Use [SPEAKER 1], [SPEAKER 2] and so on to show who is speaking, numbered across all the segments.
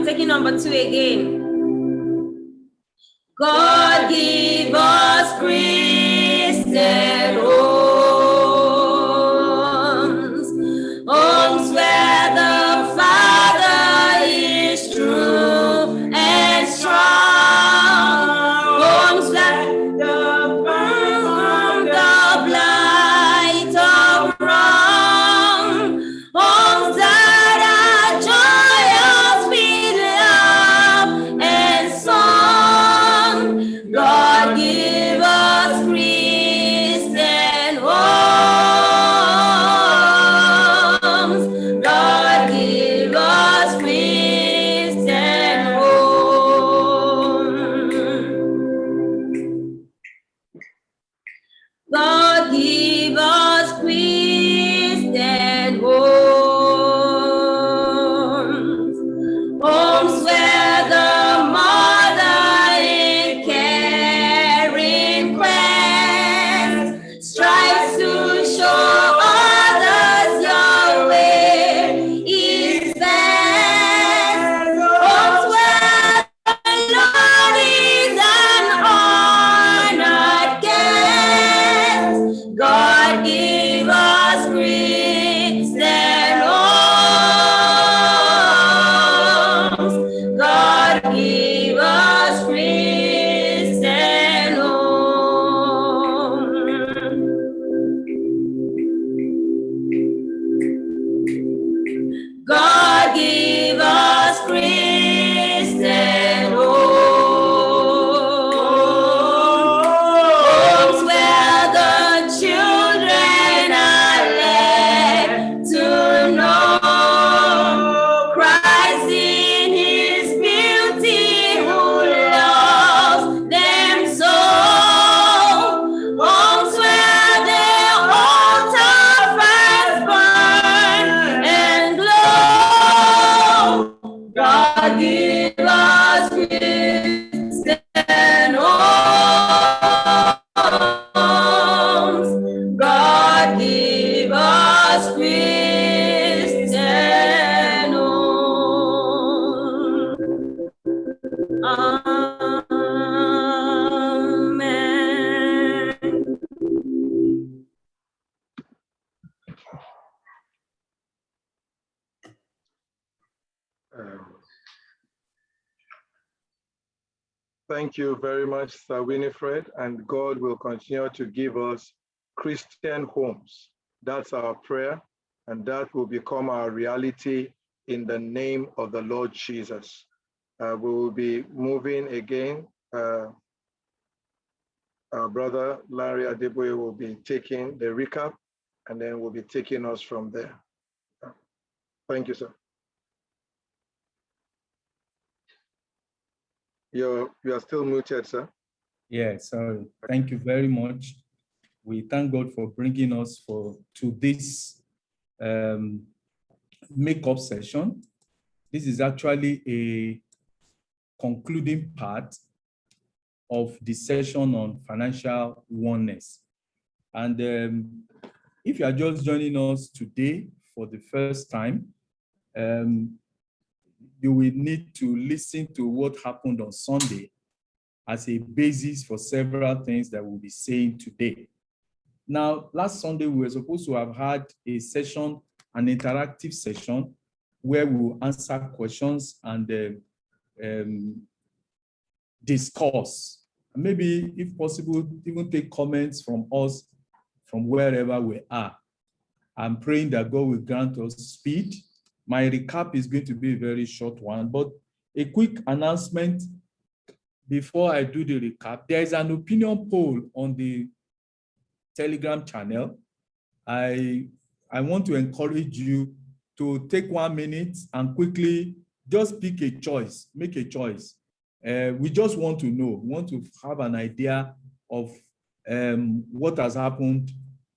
[SPEAKER 1] taking number 2 again. God give us Christian homes, homes where the Father is true and strong, homes where the burn of light of wrong, homes that are joyous with love and song. God give us Christian homes. God give us Christian homes. God give us Christian homes. Homes where the mother in caring quest strives to show others your way is best. Homes where the Lord is an honored guest. God give us Christian homes. God give us Christian homes. God give us Christian homes where the children are led to know Christ in his beauty who loves them so. Homes where the altar first burn and glow. God give us Christian homes. God give us Christian homes. Amen.
[SPEAKER 2] Thank you very much, Sir Winifred, and God will continue to give us Christian homes. That's our prayer, and that will become our reality in the name of the Lord Jesus. We will be moving again. Our brother Larry Adeboye will be taking the recap, and then will be taking us from there. Thank you, sir. You are still muted, sir.
[SPEAKER 3] Yeah, sorry. Thank you very much. We thank God for bringing us to this makeup session. This is actually a concluding part of the session on financial oneness. And if you are just joining us today for the first time, you will need to listen to what happened on Sunday as a basis for several things that we'll be saying today. Now, last Sunday, we were supposed to have had a session, an interactive session, where we will answer questions and discuss. Maybe, if possible, even take comments from us from wherever we are. I'm praying that God will grant us speed. My recap is going to be a very short one, but a quick announcement before I do the recap. There is an opinion poll on the Telegram channel. I want to encourage you to take 1 minute and quickly just pick a choice, make a choice. We just want to know, we want to have an idea of what has happened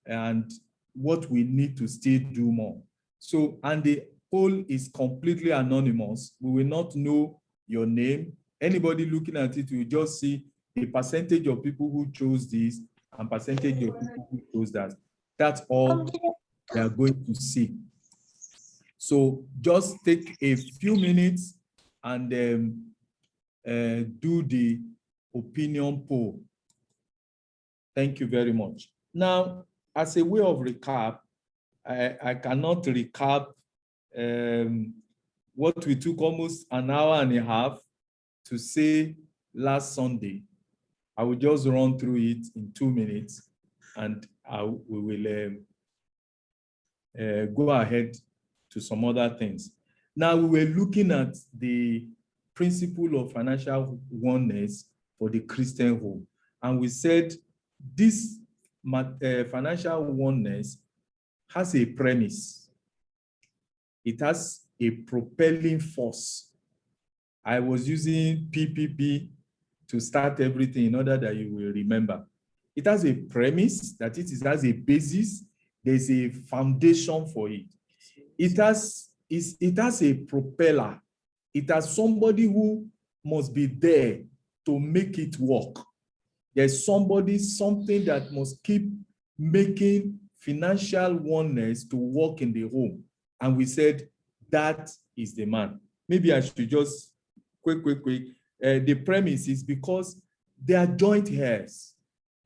[SPEAKER 3] and what we need to still do more. So, and the poll is completely anonymous. We will not know your name. Anybody looking at it will just see a percentage of people who chose this and percentage of people who chose that. That's all they are going to see. So just take a few minutes and do the opinion poll. Thank you very much. Now, as a way of recap, I cannot recap what we took almost an hour and a half to say last Sunday. I will just run through it in 2 minutes, and we will go ahead to some other things. Now, we were looking at the principle of financial oneness for the Christian home, and we said this financial oneness has a premise. It has a propelling force. I was using PPP to start everything in order that you will remember. It has a premise, that it has a basis, there's a foundation for it. It has a propeller. It has somebody who must be there to make it work. There's something that must keep making financial oneness to work in the home. And we said, that is the man. Maybe I should just quick. The premise is because they are joint heirs.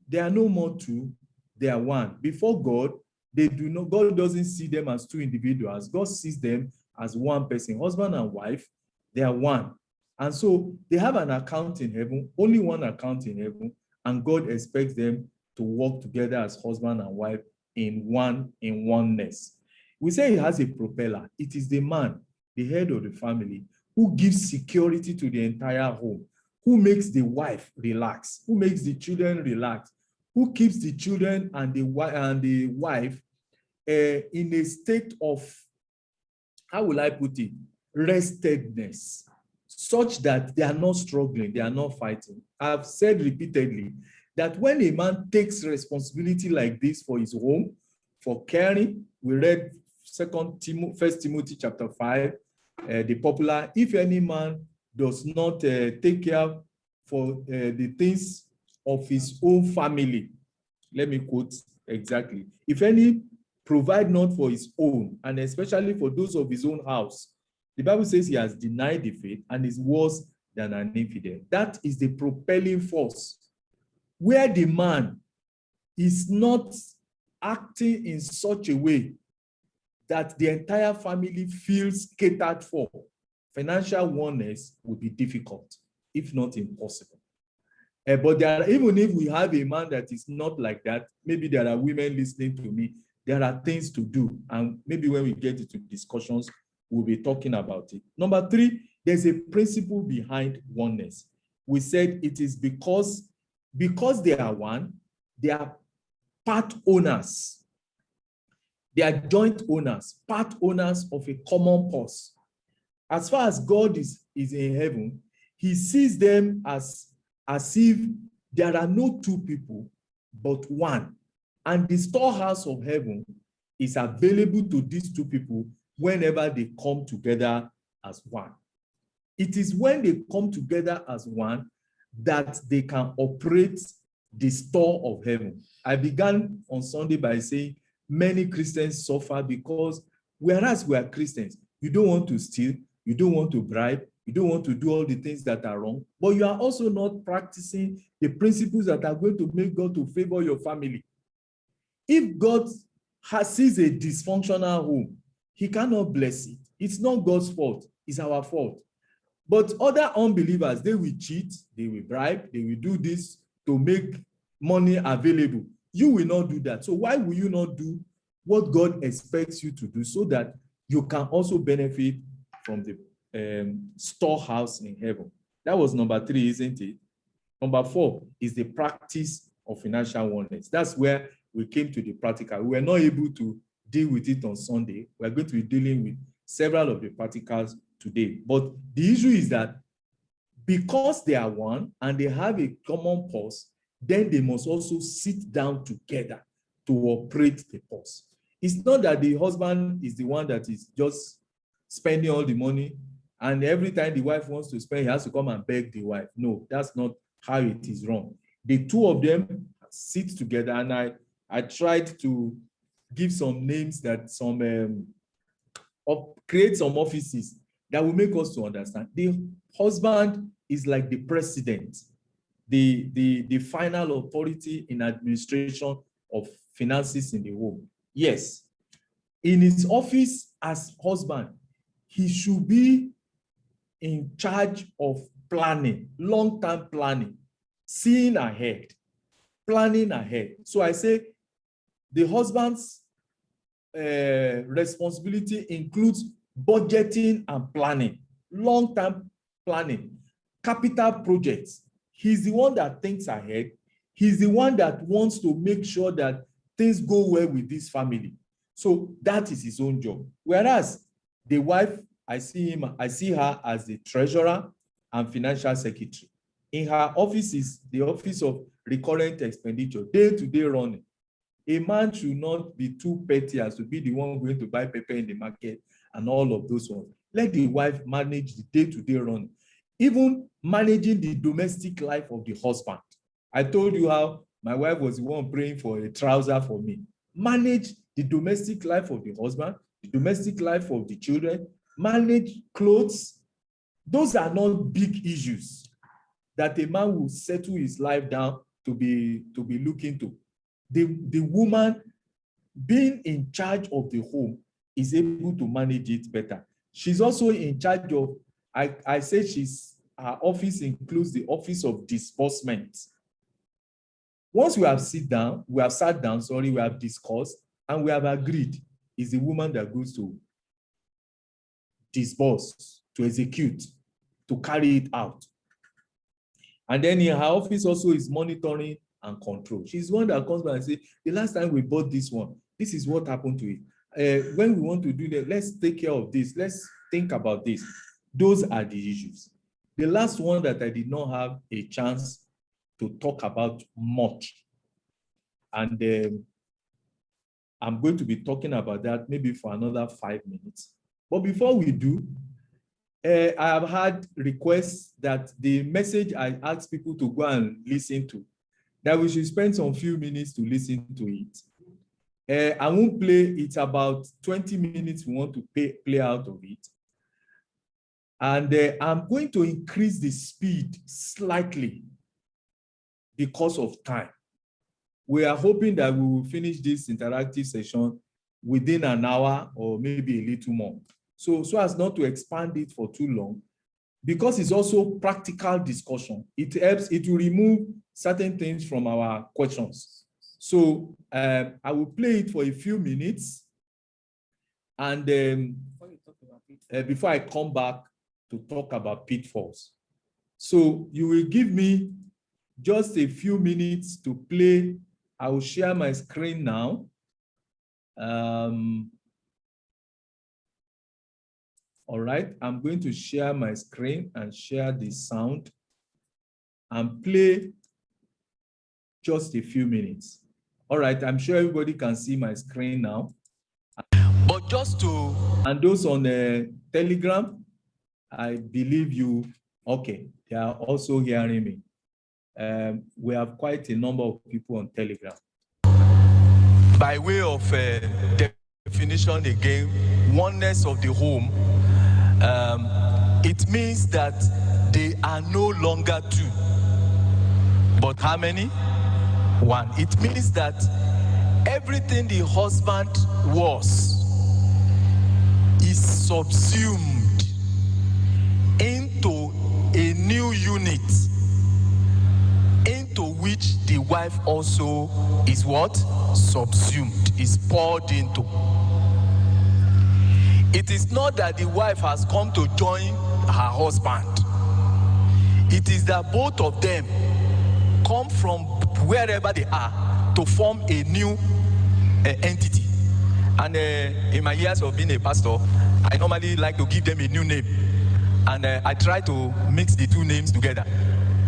[SPEAKER 3] They are no more two, they are one. Before God, God doesn't see them as two individuals. God sees them as one person. Husband and wife, they are one. And so they have an account in heaven, only one account in heaven, and God expects them to work together as husband and wife in oneness. We say he has a propeller. It is the man, the head of the family, who gives security to the entire home, who makes the wife relax, who makes the children relax, who keeps the children and the wife in a state of, how will I put it, restedness, such that they are not struggling, they are not fighting. I've said repeatedly that when a man takes responsibility like this for his home, for caring, we read 1 Timothy chapter 5, the popular, if any man does not take care for the things of his own family, let me quote exactly, if any provide not for his own, and especially for those of his own house, the Bible says he has denied the faith and is worse than an infidel. That is the propelling force, where the man is not acting in such a way that the entire family feels catered for. Financial oneness will be difficult, if not impossible. But even if we have a man that is not like that, maybe there are women listening to me, there are things to do. And maybe when we get into discussions, we'll be talking about it. Number 3, there's a principle behind oneness. We said it is because they are one, they are part owners. They are joint owners, part owners of a common purse. As far as God is in heaven, he sees them as if there are no two people, but one. And the storehouse of heaven is available to these two people whenever they come together as one. It is when they come together as one that they can operate the store of heaven. I began on Sunday by saying many Christians suffer because whereas we are Christians, you don't want to steal, you don't want to bribe, you don't want to do all the things that are wrong, but you are also not practicing the principles that are going to make God to favor your family. If God sees a dysfunctional home, he cannot bless it. It's not God's fault, it's our fault. But other unbelievers, they will cheat, they will bribe, they will do this to make money available. You will not do that. So why will you not do what God expects you to do so that you can also benefit from the storehouse in heaven? That was number 3, isn't it? Number 4 is the practice of financial oneness. That's where we came to the practical. We were not able to deal with it on Sunday. We're going to be dealing with several of the practicals today. But the issue is that because they are one and they have a common purse, then they must also sit down together to operate the purse. It's not that the husband is the one that is just spending all the money, and every time the wife wants to spend, he has to come and beg the wife. No, that's not how it is run. The two of them sit together, and I tried to give some names that create some offices that will make us to understand. The husband is like the president, the final authority in administration of finances in the home. Yes, in his office as husband, he should be in charge of planning, long-term planning, seeing ahead, planning ahead. So I say the husband's responsibility includes budgeting and planning, long-term planning, capital projects. He's the one that thinks ahead. He's the one that wants to make sure that things go well with this family. So that is his own job. Whereas the wife, I see her as the treasurer and financial secretary. In her office is the office of recurrent expenditure, day-to-day running. A man should not be too petty as to be the one going to buy pepper in the market and all of those ones. Let the wife manage the day-to-day running, even managing the domestic life of the husband. I told you how my wife was the one praying for a trouser for me. Manage the domestic life of the husband, the domestic life of the children, manage clothes. Those are not big issues that a man will settle his life down to be looking to. The woman being in charge of the home is able to manage it better. She's also in charge of, I say her office includes the office of disbursement. Once we have sat down, we have discussed, and we have agreed, it's the woman that goes to disburse, to execute, to carry it out. And then in her office also is monitoring and control. She's one that comes by and says, the last time we bought this one, this is what happened to it. When we want to do that, let's take care of this. Let's think about this. Those are the issues. The last one that I did not have a chance to talk about much. And I'm going to be talking about that maybe for another 5 minutes. But before we do, I have had requests that the message I asked people to go and listen to, that we should spend some few minutes to listen to it. I won't play, it's about 20 minutes we want to play out of it. And I'm going to increase the speed slightly because of time. We are hoping that we will finish this interactive session within an hour or maybe a little more. So as not to expand it for too long, because it's also practical discussion. It helps, it will remove certain things from our questions. So I will play it for a few minutes. And before I come back to talk about pitfalls. So you will give me just a few minutes to play. I will share my screen now. All right, I'm going to share my screen and share the sound and play just a few minutes. All right, I'm sure everybody can see my screen now.
[SPEAKER 4] But just to...
[SPEAKER 3] And those on the Telegram, I believe you, okay, they are also hearing me. We have quite a number of people on Telegram.
[SPEAKER 4] By way of definition again, oneness of the home, it means that they are no longer two, but how many? One. It means that everything the husband was is subsumed into a new unit, into which the wife also is what? Subsumed, is poured into. It is not that the wife has come to join her husband. It is that both of them come from wherever they are to form a new entity. And in my years of being a pastor, I normally like to give them a new name. And I try to mix the two names together.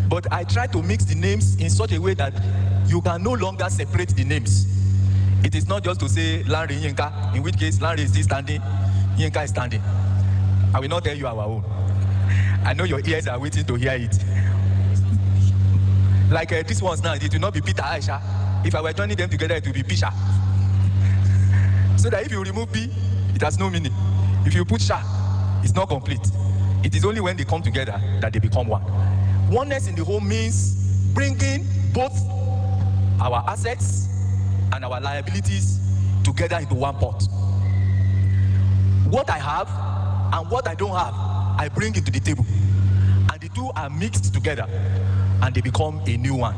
[SPEAKER 4] But I try to mix the names in such a way that you can no longer separate the names. It is not just to say Lanre Yinka, in which case Lanre is still standing, Yinka is standing. I will not tell you our own. I know your ears are waiting to hear it. Like this one's now, it will not be Peter Aisha. If I were joining them together, it will be Pisha. So that if you remove P, it has no meaning. If you put Sha, It's not complete. It is only when they come together that they become one. Oneness in the home means bringing both our assets and our liabilities together into one pot. What I have and what I don't have, I bring it to the table. And the two are mixed together and they become a new one.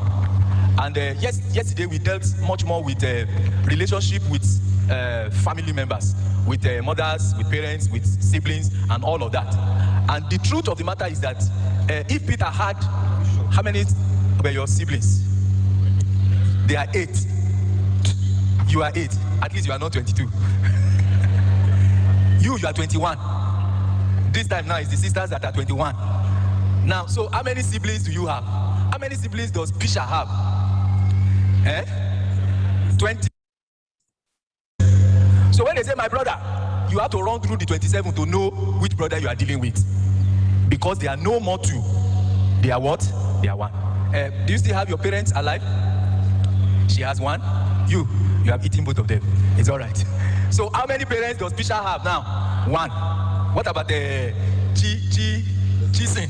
[SPEAKER 4] And yesterday we dealt much more with relationship with family members, with mothers, with parents, with siblings, and all of that. And the truth of the matter is that if Peter had, how many were your siblings? They are 8. You are 8. At least you are not 22. You are 21. This time now it's the sisters that are 21. Now, so how many siblings do you have? How many siblings does Pisha have? 20. So when they say my brother, you have to run through the 27 to know which brother you are dealing with. Because they are no more 2. They are what? They are 1. Do you still have your parents alive? She has 1. You have eaten both of them. It's all right. So how many parents does Pisha have now? 1. What about the Chisin?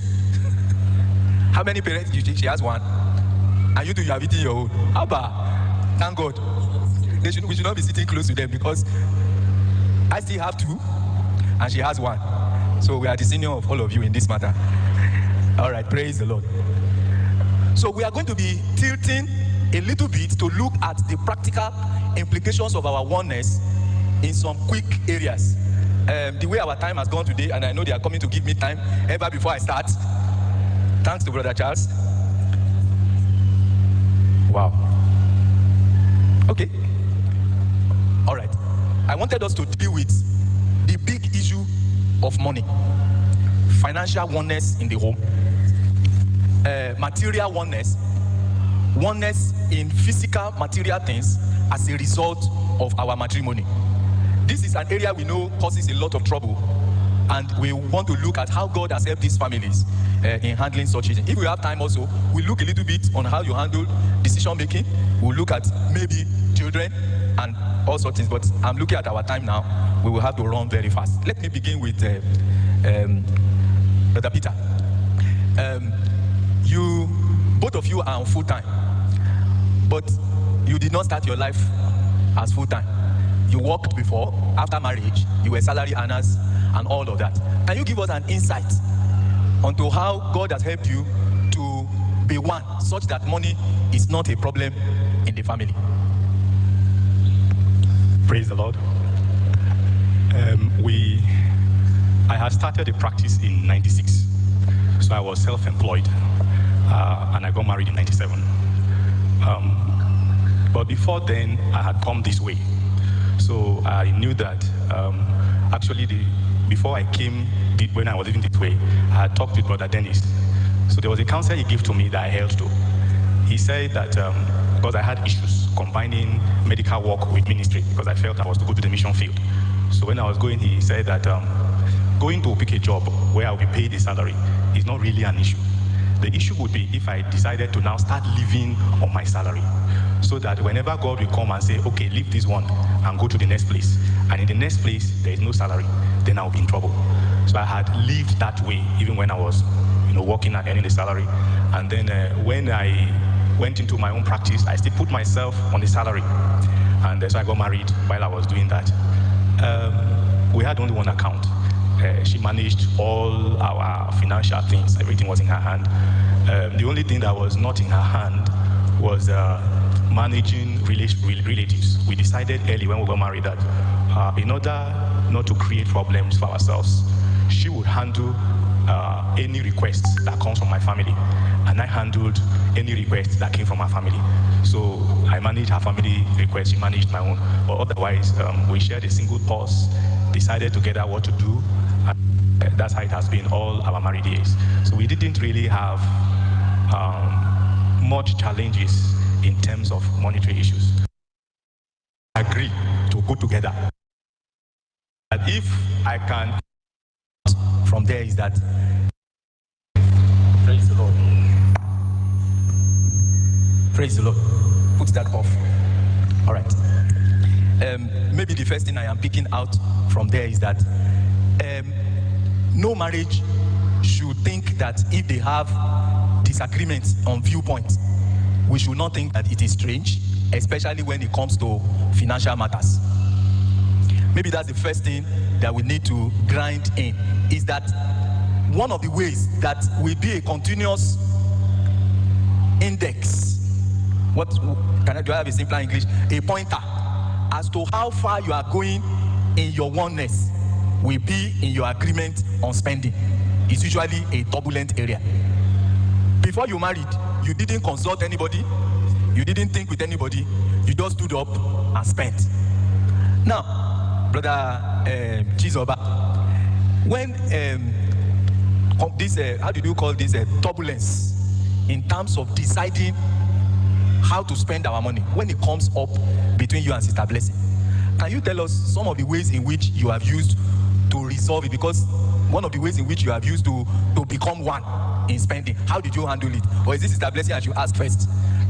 [SPEAKER 4] How many parents? She has 1. And you have eaten your own. How about? Thank God. We should not be sitting close to them because I still have 2 and she has 1. So we are the senior of all of you in this matter. All right, praise the Lord. So we are going to be tilting a little bit to look at the practical implications of our oneness in some quick areas. The way our time has gone today, and I know they are coming to give me time ever before I start. Thanks to Brother Charles. Wow. Okay. All right. I wanted us to deal with the big issue of money, financial oneness in the home, material oneness, oneness in physical material things as a result of our matrimony. This is an area we know causes a lot of trouble, and we want to look at how God has helped these families in handling such issues. If we have time also, we'll look a little bit on how you handle decision making. We'll look at maybe children and all sorts of things, but I'm looking at our time now. We will have to run very fast. Let me begin with Brother Peter. Both of you are on full-time, but you did not start your life as full-time. You worked before, after marriage, you were salary earners and all of that. Can you give us an insight onto how God has helped you to be one, such that money is not a problem in the family?
[SPEAKER 5] Praise the Lord. I had started a practice in 96. So I was self-employed and I got married in 97. But before then, I had come this way. So I knew that before I came, when I was living this way, I had talked with Brother Dennis. So there was a counsel he gave to me that I held to. He said that because I had issues combining medical work with ministry, because I felt I was to go to the mission field. So when I was going, he said that going to pick a job where I'll be paid a salary is not really an issue. The issue would be if I decided to now start living on my salary, so that whenever God will come and say, okay, leave this one and go to the next place, and in the next place there is no salary, then I'll be in trouble. So I had lived that way even when I was working and earning the salary. And then when I went into my own practice, I still put myself on the salary. And so I got married while I was doing that. We had only one account. She managed all our financial things. Everything was in her hand. The only thing that was not in her hand was managing relatives. We decided early when we got married that in order not to create problems for ourselves, she would handle any requests that comes from my family, and I handled any requests that came from her family. So I managed her family requests, she managed my own. But otherwise, we shared a single purse, decided together what to do, and that's how it has been all our married years. So we didn't really have much challenges in terms of monetary issues. I agree to go together. And if I can,
[SPEAKER 4] from there is that,
[SPEAKER 5] praise the Lord.
[SPEAKER 4] praise the Lord. Put that off. All right. Maybe the first thing I am picking out from there is that
[SPEAKER 5] no marriage should think that if they have disagreements on viewpoints, we should not think that it is strange, especially when it comes to financial matters. Maybe that's the first thing that we need to grind in, is that one of the ways that will be a continuous index, do I have a simpler English? A pointer as to how far you are going in your oneness will be in your agreement on spending. It's usually a turbulent area. Before you married, you didn't consult anybody, you didn't think with anybody, you just stood up and spent. Now, Brother Chizoba, when this, how did you call this, turbulence in terms of deciding how to spend our money, when it comes up between you and Sister Blessing, can you tell us some of the ways in which you have used to resolve it? Because one of the ways in which you have used to become one in spending, how did you handle it? Or is this Sister Blessing I should ask first?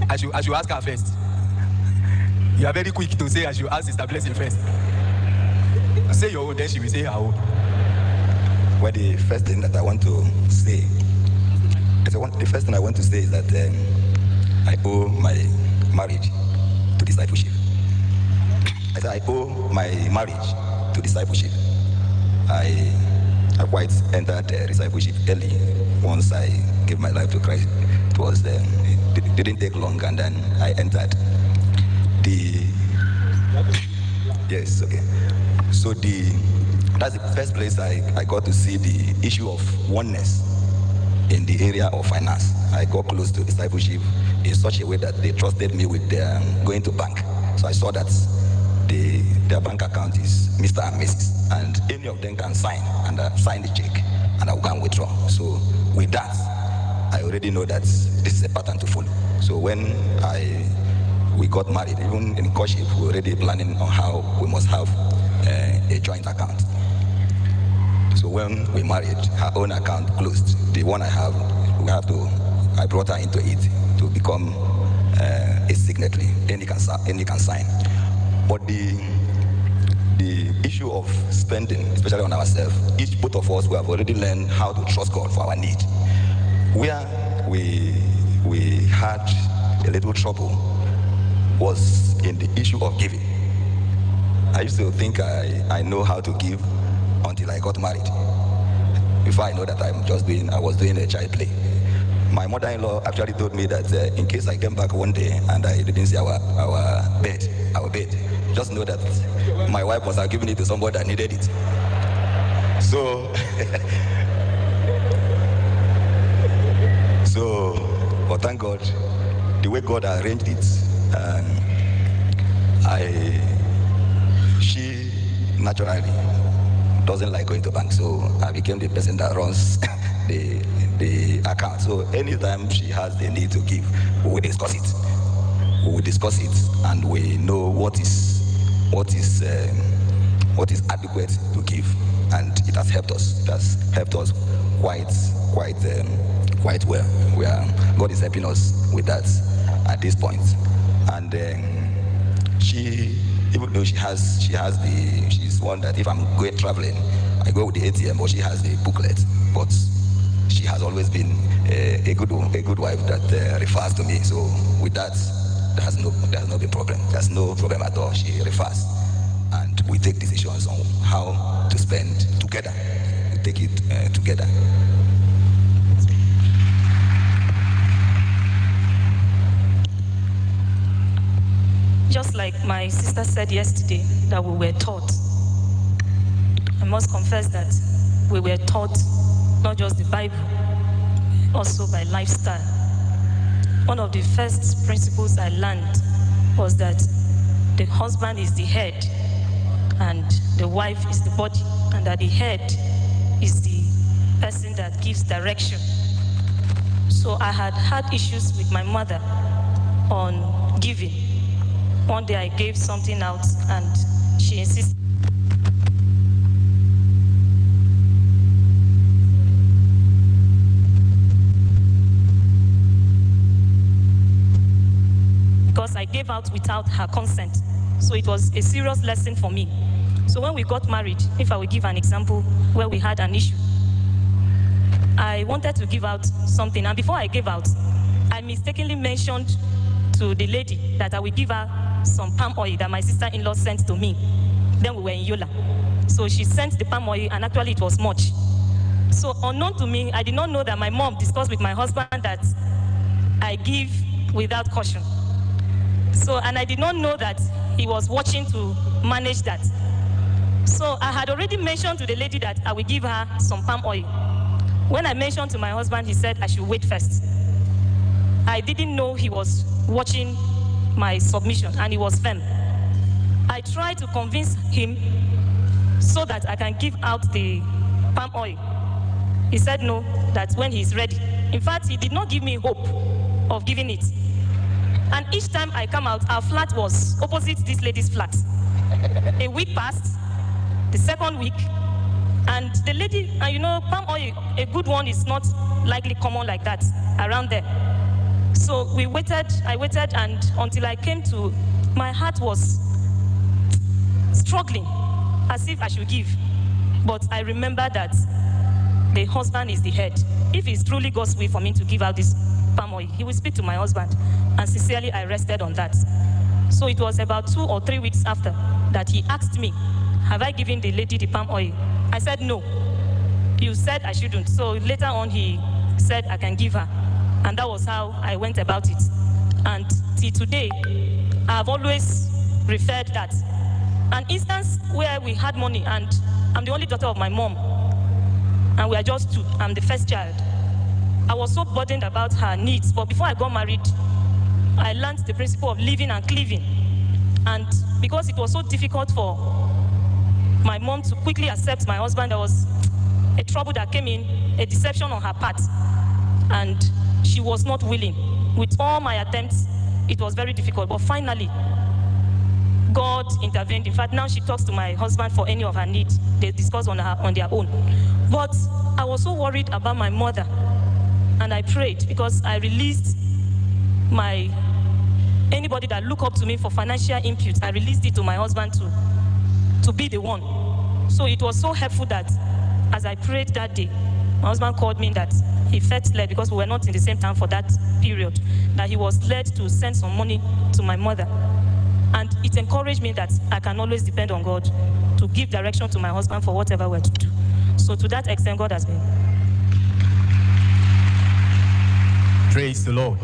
[SPEAKER 5] I should ask her first. You are very quick to say I should ask Sister Blessing first. Say your own, then she will say her own.
[SPEAKER 6] Well, the first thing that I want to say, the first thing I want to say is that I owe my marriage to discipleship. I said I owe my marriage to discipleship. I quite entered discipleship early. Once I gave my life to Christ, it didn't take long, and then I entered yes, okay. So that's the first place I got to see the issue of oneness in the area of finance. I got close to discipleship in such a way that they trusted me with going to bank. So I saw that their bank account is Mr. and Mrs. and any of them can sign and sign the check and I can withdraw. So with that, I already know that this is a pattern to follow. So when we got married, even in courtship, we were already planning on how we must have a joint account. So when we married, her own account closed. The one I have, I brought her into it to become a signatory. Any can sign. But the issue of spending, especially on ourselves, both of us, we have already learned how to trust God for our need. Where we had a little trouble was in the issue of giving. I used to think I know how to give until I got married. Before I know that I was doing a child play. My mother-in-law actually told me that in case I came back one day and I didn't see our bed, just know that my wife must have given it to somebody that needed it. So, but thank God, the way God arranged it, she naturally doesn't like going to bank, so I became the person that runs the account. So anytime she has the need to give, we will discuss it. And we know what is adequate to give, and it has helped us. It has helped us quite well. God is helping us with that at this point. And even though she's one that if I'm going traveling, I go with the ATM, but she has the booklet. But she has always been a good wife that refers to me. So with that, there's no been problem. There's no problem at all. She refers, and we take decisions on how to spend together. We take it together.
[SPEAKER 1] Just like my sister said yesterday, that we were taught. I must confess that we were taught not just the Bible, also by lifestyle. One of the first principles I learned was that the husband is the head and the wife is the body, and that the head is the person that gives direction. So I had issues with my mother on giving. One day I gave something out and she insisted. Because I gave out without her consent. So it was a serious lesson for me. So when we got married, if I will give an example where we had an issue, I wanted to give out something. And before I gave out, I mistakenly mentioned to the lady that I will give her some palm oil that my sister-in-law sent to me. Then we were in Yola. So she sent the palm oil, and actually it was much. So unknown to me, I did not know that my mom discussed with my husband that I give without caution. So, and I did not know that he was watching to manage that. So I had already mentioned to the lady that I will give her some palm oil. When I mentioned to my husband, he said I should wait first. I didn't know he was watching my submission, and he was firm. I tried to convince him so that I can give out the palm oil. He said no, that when he's ready. In fact, he did not give me hope of giving it. And each time I come out, our flat was opposite this lady's flat. A week passed, the second week, and the lady, and you know, palm oil, a good one is not likely common like that around there. So we waited, I waited, and until I came to, my heart was struggling, as if I should give. But I remember that the husband is the head. If it's truly God's will for me to give out this palm oil, he will speak to my husband. And sincerely, I rested on that. So it was about 2 or 3 weeks after that he asked me, have I given the lady the palm oil? I said, no. You said I shouldn't. So later on, he said I can give her. And that was how I went about it. And till today, I've always referred that. An instance where we had money, and I'm the only daughter of my mom, and we are just 2. I'm the first child. I was so burdened about her needs, but before I got married, I learned the principle of living and cleaving. And because it was so difficult for my mom to quickly accept my husband, there was a trouble that came in, a deception on her part. And she was not willing. With all my attempts, it was very difficult. But finally, God intervened. In fact, now she talks to my husband for any of her needs. They discuss on their own. But I was so worried about my mother. And I prayed because I released anybody that look up to me for financial input, I released it to my husband to be the one. So it was so helpful that as I prayed that day, my husband called me that he felt led, because we were not in the same town for that period, that he was led to send some money to my mother. And it encouraged me that I can always depend on God to give direction to my husband for whatever we're to do. So to that extent, God has been.
[SPEAKER 4] Praise the Lord.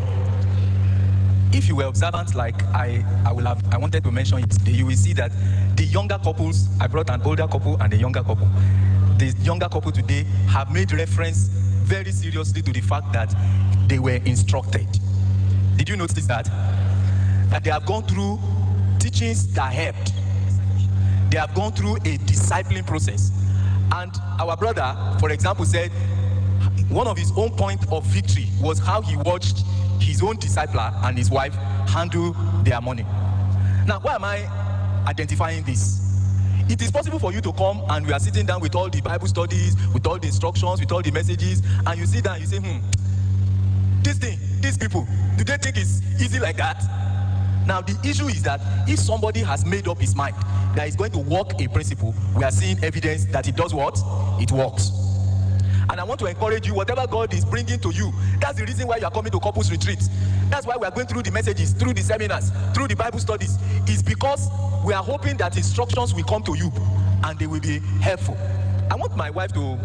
[SPEAKER 4] If you were observant, like I wanted to mention it today, you will see that the younger couples, I brought an older couple and a younger couple. The younger couple today have made reference very seriously to the fact that they were instructed. Did you notice that? That they have gone through teachings that helped. They have gone through a discipling process. And our brother, for example, said one of his own point of victory was how he watched his own discipler and his wife handle their money. Now, why am I identifying this? It is possible for you to come and we are sitting down with all the Bible studies, with all the instructions, with all the messages, and you sit down and you say, this thing, these people, do they think it's easy like that? Now, the issue is that if somebody has made up his mind that he's going to work a principle, we are seeing evidence that it does what? It works. And I want to encourage you, whatever God is bringing to you, that's the reason why you are coming to couples retreats. That's why we are going through the messages, through the seminars, through the Bible studies. It's because we are hoping that instructions will come to you and they will be helpful. I want my wife to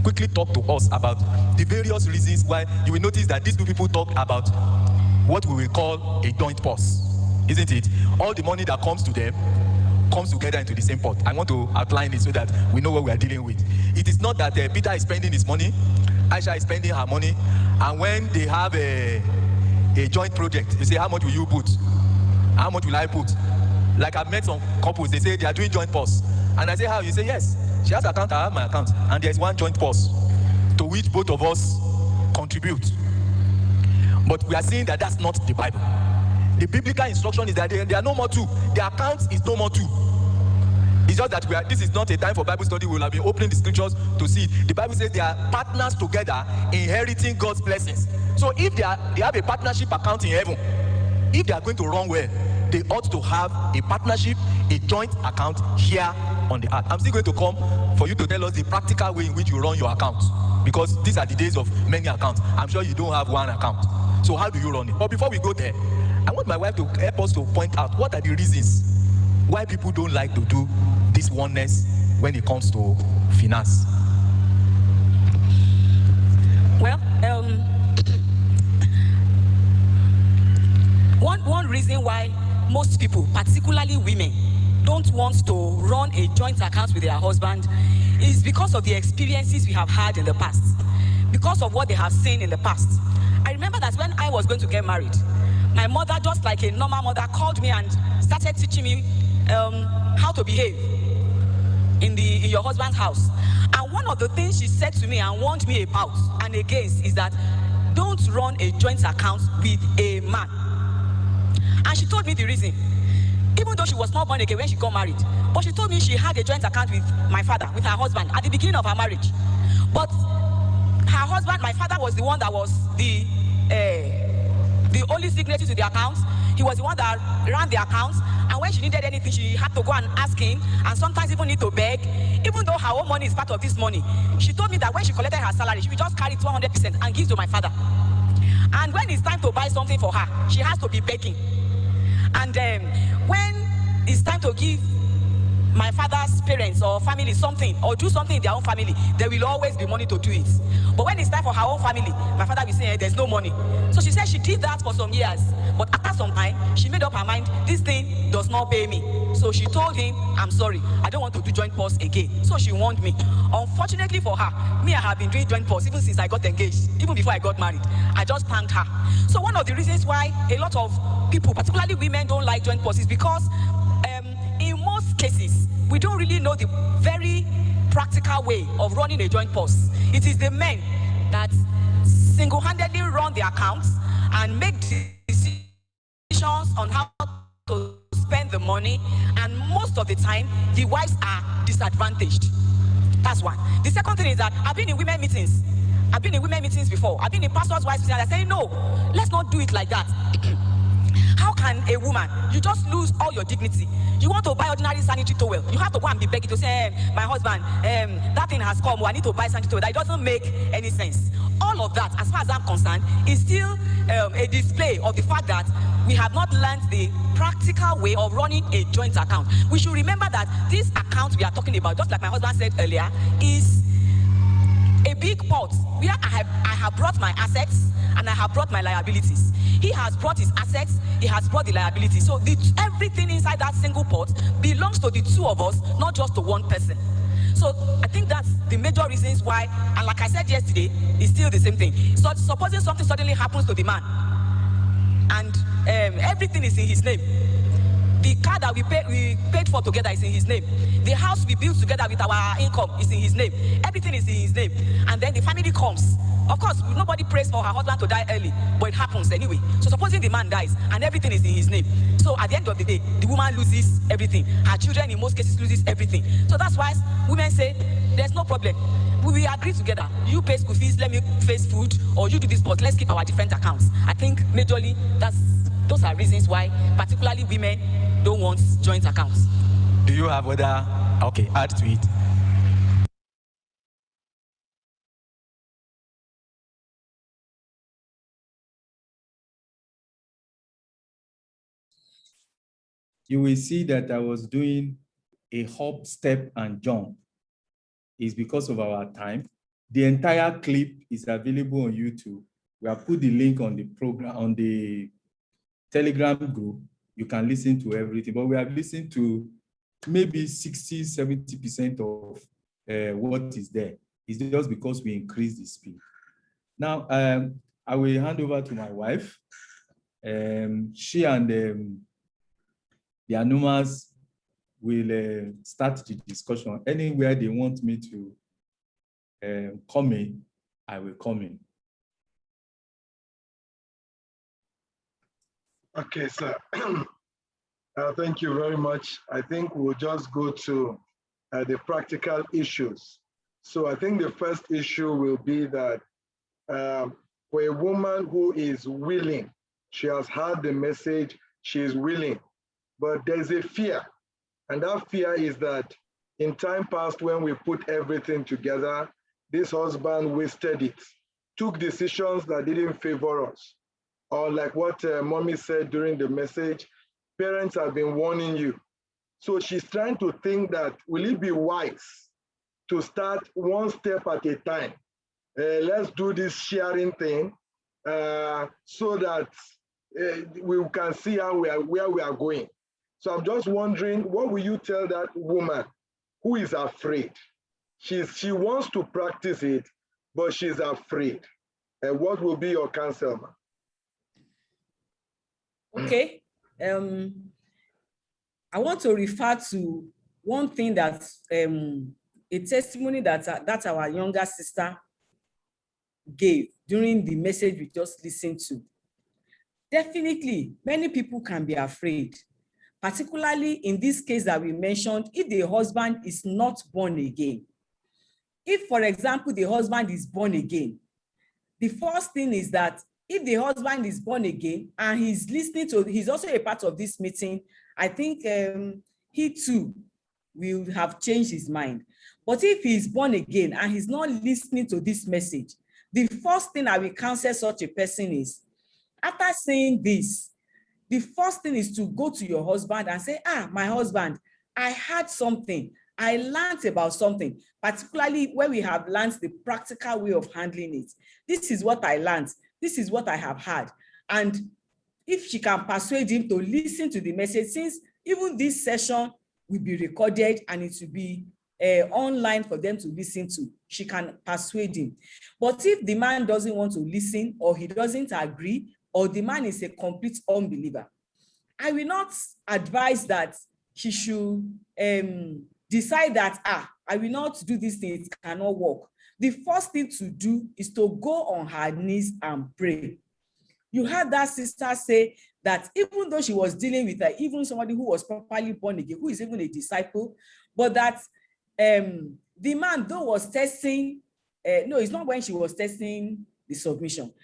[SPEAKER 4] quickly talk to us about the various reasons why you will notice that these two people talk about what we will call a joint purse, isn't it? All the money that comes to them comes together into the same pot. I want to outline it so that we know what we are dealing with. It is not that Peter is spending his money, Aisha is spending her money, and when they have a joint project, they say, how much will you put? How much will I put? Like I've met some couples, they say they are doing joint purse. And I say, how? You say, yes. She has an account, I have my account. And there's one joint purse to which both of us contribute. But we are saying that that's not the Bible. The biblical instruction is that there are no more two. The account is no more two. It's just that this is not a time for Bible study. We will have been opening the scriptures to see it. The Bible says they are partners together inheriting God's blessings. So if they have a partnership account in heaven, if they are going to run well, they ought to have a partnership, a joint account here on the earth. I'm still going to come for you to tell us the practical way in which you run your account, because these are the days of many accounts. I'm sure you don't have one account. So how do you run it? But before we go there, I want my wife to help us to point out what are the reasons why people don't like to do this oneness when it comes to finance.
[SPEAKER 7] Well, one reason why most people, particularly women, don't want to run a joint account with their husband is because of the experiences we have had in the past, because of what they have seen in the past. I remember that when I was going to get married, my mother, just like a normal mother, called me and started teaching me how to behave in your husband's house. And one of the things she said to me and warned me about and against is that don't run a joint account with a man. And she told me the reason. Even though she was not born again when she got married, but she told me she had a joint account with my father, with her husband, at the beginning of her marriage. But her husband, my father, was the one that was the only signatory to the account. He was the one that ran the account, and when she needed anything, she had to go and ask him, and sometimes even need to beg. Even though her own money is part of this money, she told me that when she collected her salary, she would just carry 200% and give to my father. And when it's time to buy something for her, she has to be begging. And when it's time to give my father's parents or family something, or do something in their own family, there will always be money to do it. But when it's time for her own family, my father will say, hey, there's no money. So she said she did that for some years. But after some time, she made up her mind, this thing does not pay me. So she told him, I'm sorry, I don't want to do joint purse again. So she warned me. Unfortunately for her, me, I have been doing joint purse even since I got engaged, even before I got married. I just thanked her. So one of the reasons why a lot of people, particularly women, don't like joint purse is because in most cases, we don't really know the very practical way of running a joint purse. It is the men that single-handedly run the accounts and make decisions on how to spend the money, and most of the time, the wives are disadvantaged. That's one. The second thing is that I've been in women meetings. I've been in women meetings before. I've been in pastors' wives meetings, and they're saying, no, let's not do it like that. How can a woman, you just lose all your dignity? You want to buy ordinary sanitary towel, you have to go and be begging to say, my husband, that thing has come, I need to buy sanitary towel. That doesn't make any sense. All of that, as far as I'm concerned, is still a display of the fact that we have not learned the practical way of running a joint account. We should remember that this account we are talking about, just like my husband said earlier, is a big pot where I have brought my assets and I have brought my liabilities. He has brought his assets, he has brought the liabilities. So everything inside that single pot belongs to the two of us, not just to one person. So I think that's the major reasons why, and like I said yesterday, it's still the same thing. So supposing something suddenly happens to the man, and everything is in his name. The car that we paid for together is in his name. The house we built together with our income is in his name. Everything is in his name. And then the family comes. Of course, nobody prays for her husband to die early, but it happens anyway. So supposing the man dies and everything is in his name. So at the end of the day, the woman loses everything. Her children, in most cases, loses everything. So that's why women say, there's no problem. We will agree together. You pay school fees, let me face food, or you do this, but let's keep our different accounts. I think majorly those are reasons why, particularly women, don't want joint accounts.
[SPEAKER 4] Do you have other, okay, add to it?
[SPEAKER 3] You will see that I was doing a hop, step, and jump. It's because of our time. The entire clip is available on YouTube. We have put the link on the program, on the Telegram group. You can listen to everything, but we have listened to maybe 60, 70% of what is there. It's just because we increase the speed. Now, I will hand over to my wife. She and the Anumas will start the discussion. Anywhere they want me to come in, I will come in.
[SPEAKER 2] Okay, sir. Thank you very much. I think we'll just go to the practical issues. So I think the first issue will be that for a woman who is willing, she has heard the message, she is willing, but there's a fear. And that fear is that In time past, when we put everything together, this husband wasted it, took decisions that didn't favor us. Or like what mommy said during the message, parents have been warning you. So she's trying to think that, will it be wise to start one step at a time? Let's do this sharing thing so that we can see how where we are going. So I'm just wondering, what will you tell that woman who is afraid? She wants to practice it, but she's afraid. And what will be your counsel, ma'am?
[SPEAKER 8] Okay. I want to refer to one thing that a testimony that our younger sister gave during the message we just listened to. Definitely, many people can be afraid, particularly in this case that we mentioned, if the husband is not born again. If, for example, the husband is born again, the first thing is that if the husband is born again and he's listening to, he's also a part of this meeting, I think he too will have changed his mind. But if he's born again and he's not listening to this message, the first thing I will counsel such a person is, after saying this, the first thing is to go to your husband and say, my husband, I heard something. I learned about something, particularly when we have learned the practical way of handling it. This is what I learned. This is what I have heard. And if she can persuade him to listen to the message, since even this session will be recorded and it will be online for them to listen to, she can persuade him. But if the man doesn't want to listen, or he doesn't agree, or the man is a complete unbeliever, I will not advise that she should decide that, I will not do this thing, it cannot work. The first thing to do is to go on her knees and pray. You heard that sister say that even though she was dealing with even somebody who was properly born again, who is even a disciple, but that the man though was testing, no, it's not when she was testing the submission.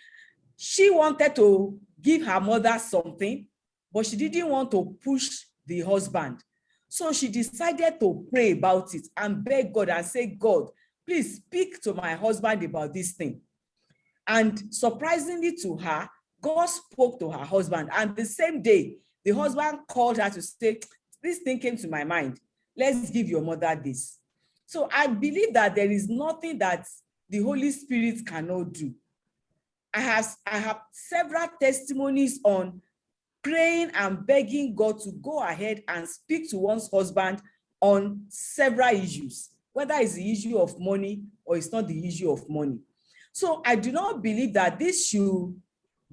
[SPEAKER 8] She wanted to give her mother something, but she didn't want to push the husband. So she decided to pray about it and beg God and say, God, please speak to my husband about this thing. And surprisingly to her, God spoke to her husband. And the same day, the husband called her to say, this thing came to my mind. Let's give your mother this. So I believe that there is nothing that the Holy Spirit cannot do. I have several testimonies on praying and begging God to go ahead and speak to one's husband on several issues, whether it's the issue of money or it's not the issue of money. So I do not believe that this should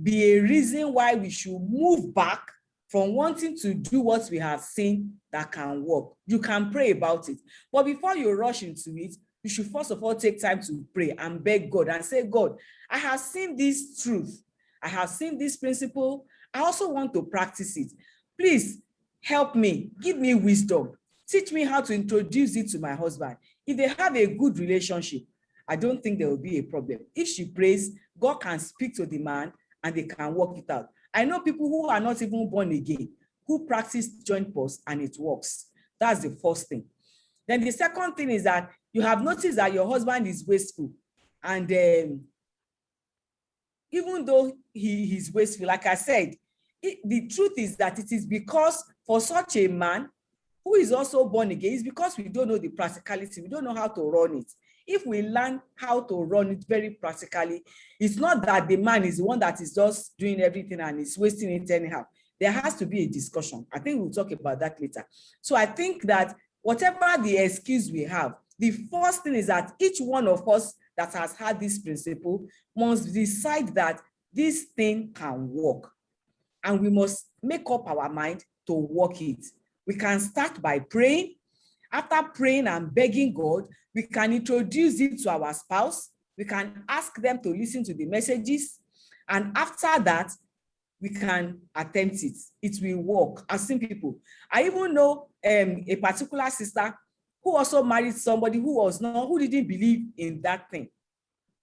[SPEAKER 8] be a reason why we should move back from wanting to do what we have seen that can work. You can pray about it, but before you rush into it, you should first of all take time to pray and beg God and say, God, I have seen this truth. I have seen this principle. I also want to practice it. Please help me. Give me wisdom. Teach me how to introduce it to my husband. If they have a good relationship, I don't think there will be a problem. If she prays, God can speak to the man and they can work it out. I know people who are not even born again, who practice joint pause and it works. That's the first thing. Then the second thing is that you have noticed that your husband is wasteful. And even though he's wasteful, like I said, the truth is that it is because for such a man who is also born again, it's because we don't know the practicality. We don't know how to run it. If we learn how to run it very practically, it's not that the man is the one that is just doing everything and is wasting it anyhow. There has to be a discussion. I think we'll talk about that later. So I think that whatever the excuse we have, the first thing is that each one of us that has had this principle must decide that this thing can work. And we must make up our mind to work it. We can start by praying. After praying and begging God, we can introduce it to our spouse. We can ask them to listen to the messages. And after that, we can attempt it. It will work. I've seen people. I even know a particular sister who also married somebody who didn't believe in that thing.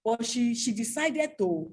[SPEAKER 8] But she decided to,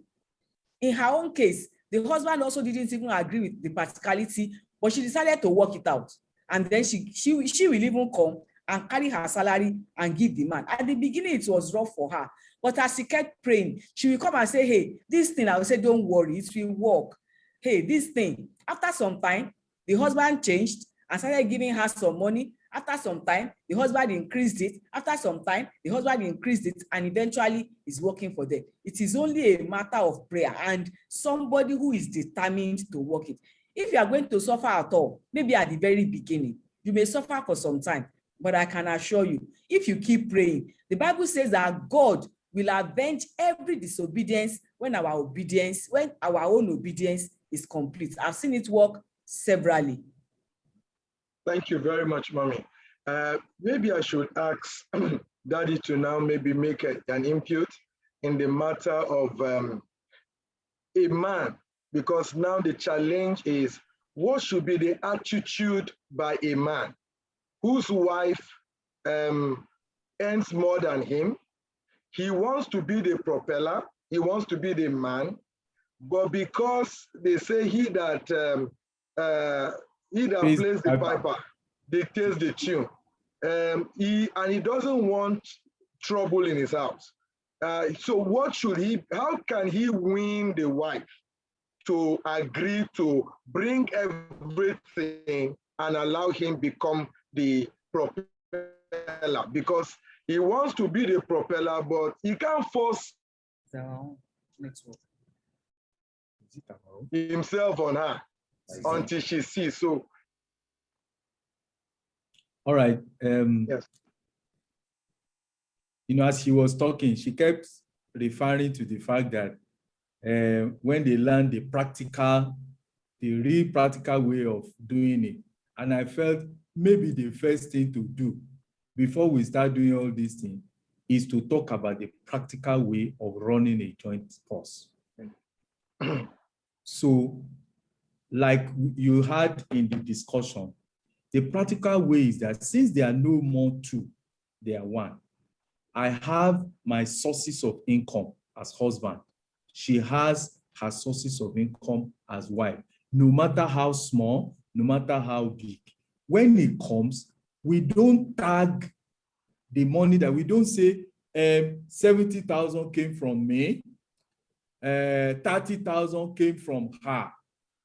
[SPEAKER 8] in her own case, the husband also didn't even agree with the practicality, but she decided to work it out. And then she will even come and carry her salary and give the man. At the beginning, it was rough for her. But as she kept praying, she will come and say, hey, this thing, I will say, don't worry, it will work. Hey, this thing. After some time, the husband changed and started giving her some money. After some time, the husband increased it. After some time, the husband increased it, and eventually is working for them. It is only a matter of prayer and somebody who is determined to work it. If you are going to suffer at all, maybe at the very beginning, you may suffer for some time, but I can assure you, if you keep praying, the Bible says that God will avenge every disobedience when our own obedience is complete. I've seen it work severally.
[SPEAKER 2] Thank you very much, Mommy. Maybe I should ask Daddy to now maybe make an input in the matter of a man, because now the challenge is what should be the attitude by a man whose wife earns more than him. He wants to be the propeller, he wants to be the man, but because they say he that plays the piper dictates the tune. He doesn't want trouble in his house. So what should how can he win the wife to agree to bring everything and allow him become the propeller? Because he wants to be the propeller, but he can't force himself on her until she sees. So,
[SPEAKER 3] all right.
[SPEAKER 2] Yes.
[SPEAKER 3] You know, as she was talking, she kept referring to the fact that when they learn the real practical way of doing it, and I felt maybe the first thing to do before we start doing all these things is to talk about the practical way of running a joint force. So, like you had in the discussion, the practical way is that since there are no more two, they are one. I have my sources of income as husband. She has her sources of income as wife. No matter how small, no matter how big. When it comes, we don't tag the money that we don't say 70,000 came from me, 30,000 came from her,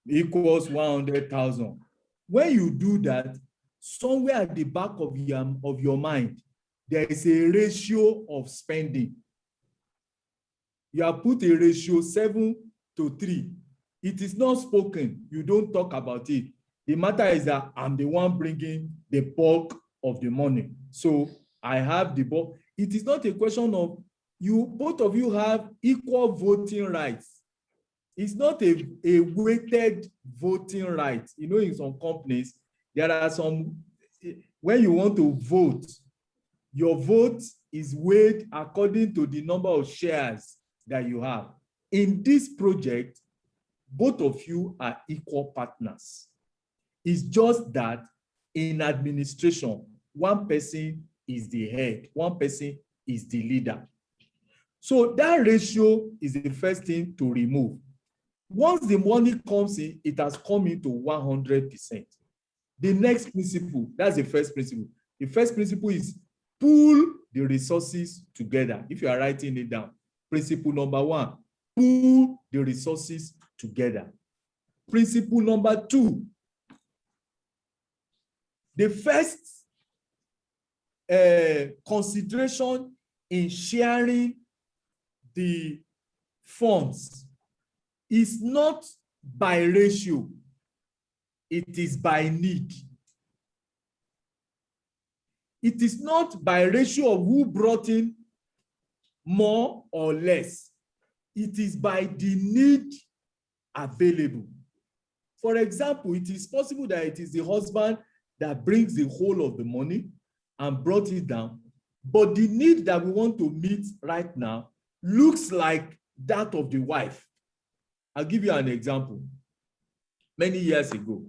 [SPEAKER 3] equals 100,000. When you do that, somewhere at the back of your mind, there is a ratio of spending. You have put a ratio 7:3. It is not spoken. You don't talk about it. The matter is that I'm the one bringing the bulk of the money. So I have the bulk. It is not a question of both of you have equal voting rights. It's not a weighted voting right. You know, in some companies, there are some, when you want to vote, your vote is weighed according to the number of shares that you have. In this project, both of you are equal partners. It's just that in administration, one person is the head, one person is the leader. So that ratio is the first thing to remove. Once the money comes in, it has come into 100%. The next principle, that's the first principle. The first principle is pool the resources together. If you are writing it down, principle number 1, pool the resources together. Principle number 2, the first consideration in sharing the funds is not by ratio, it is by need. It is not by ratio of who brought in more or less. It is by the need available. For example, it is possible that it is the husband that brings the whole of the money and brought it down, but the need that we want to meet right now looks like that of the wife. I'll give you an example. Many years ago,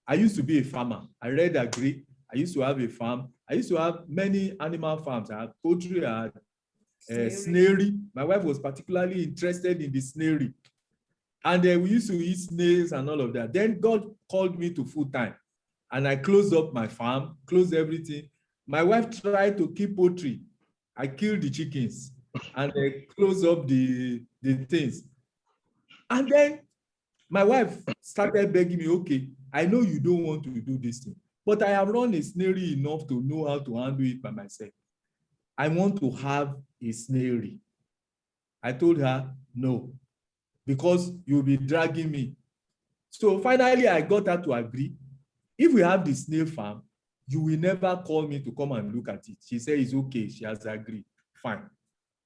[SPEAKER 3] I used to be a farmer. I read agri. I used to have a farm. I used to have many animal farms. I had poultry, I had snairy. My wife was particularly interested in the snairy. And we used to eat snails and all of that. Then God called me to full time. And I closed up my farm, closed everything. My wife tried to keep poultry. I killed the chickens and close up the things. And then my wife started begging me, okay, I know you don't want to do this thing, but I have run a snairy enough to know how to handle it by myself. I want to have a snairy. I told her, no, because you'll be dragging me. So finally, I got her to agree. If we have the snail farm, you will never call me to come and look at it. She said, it's okay. She has agreed. Fine.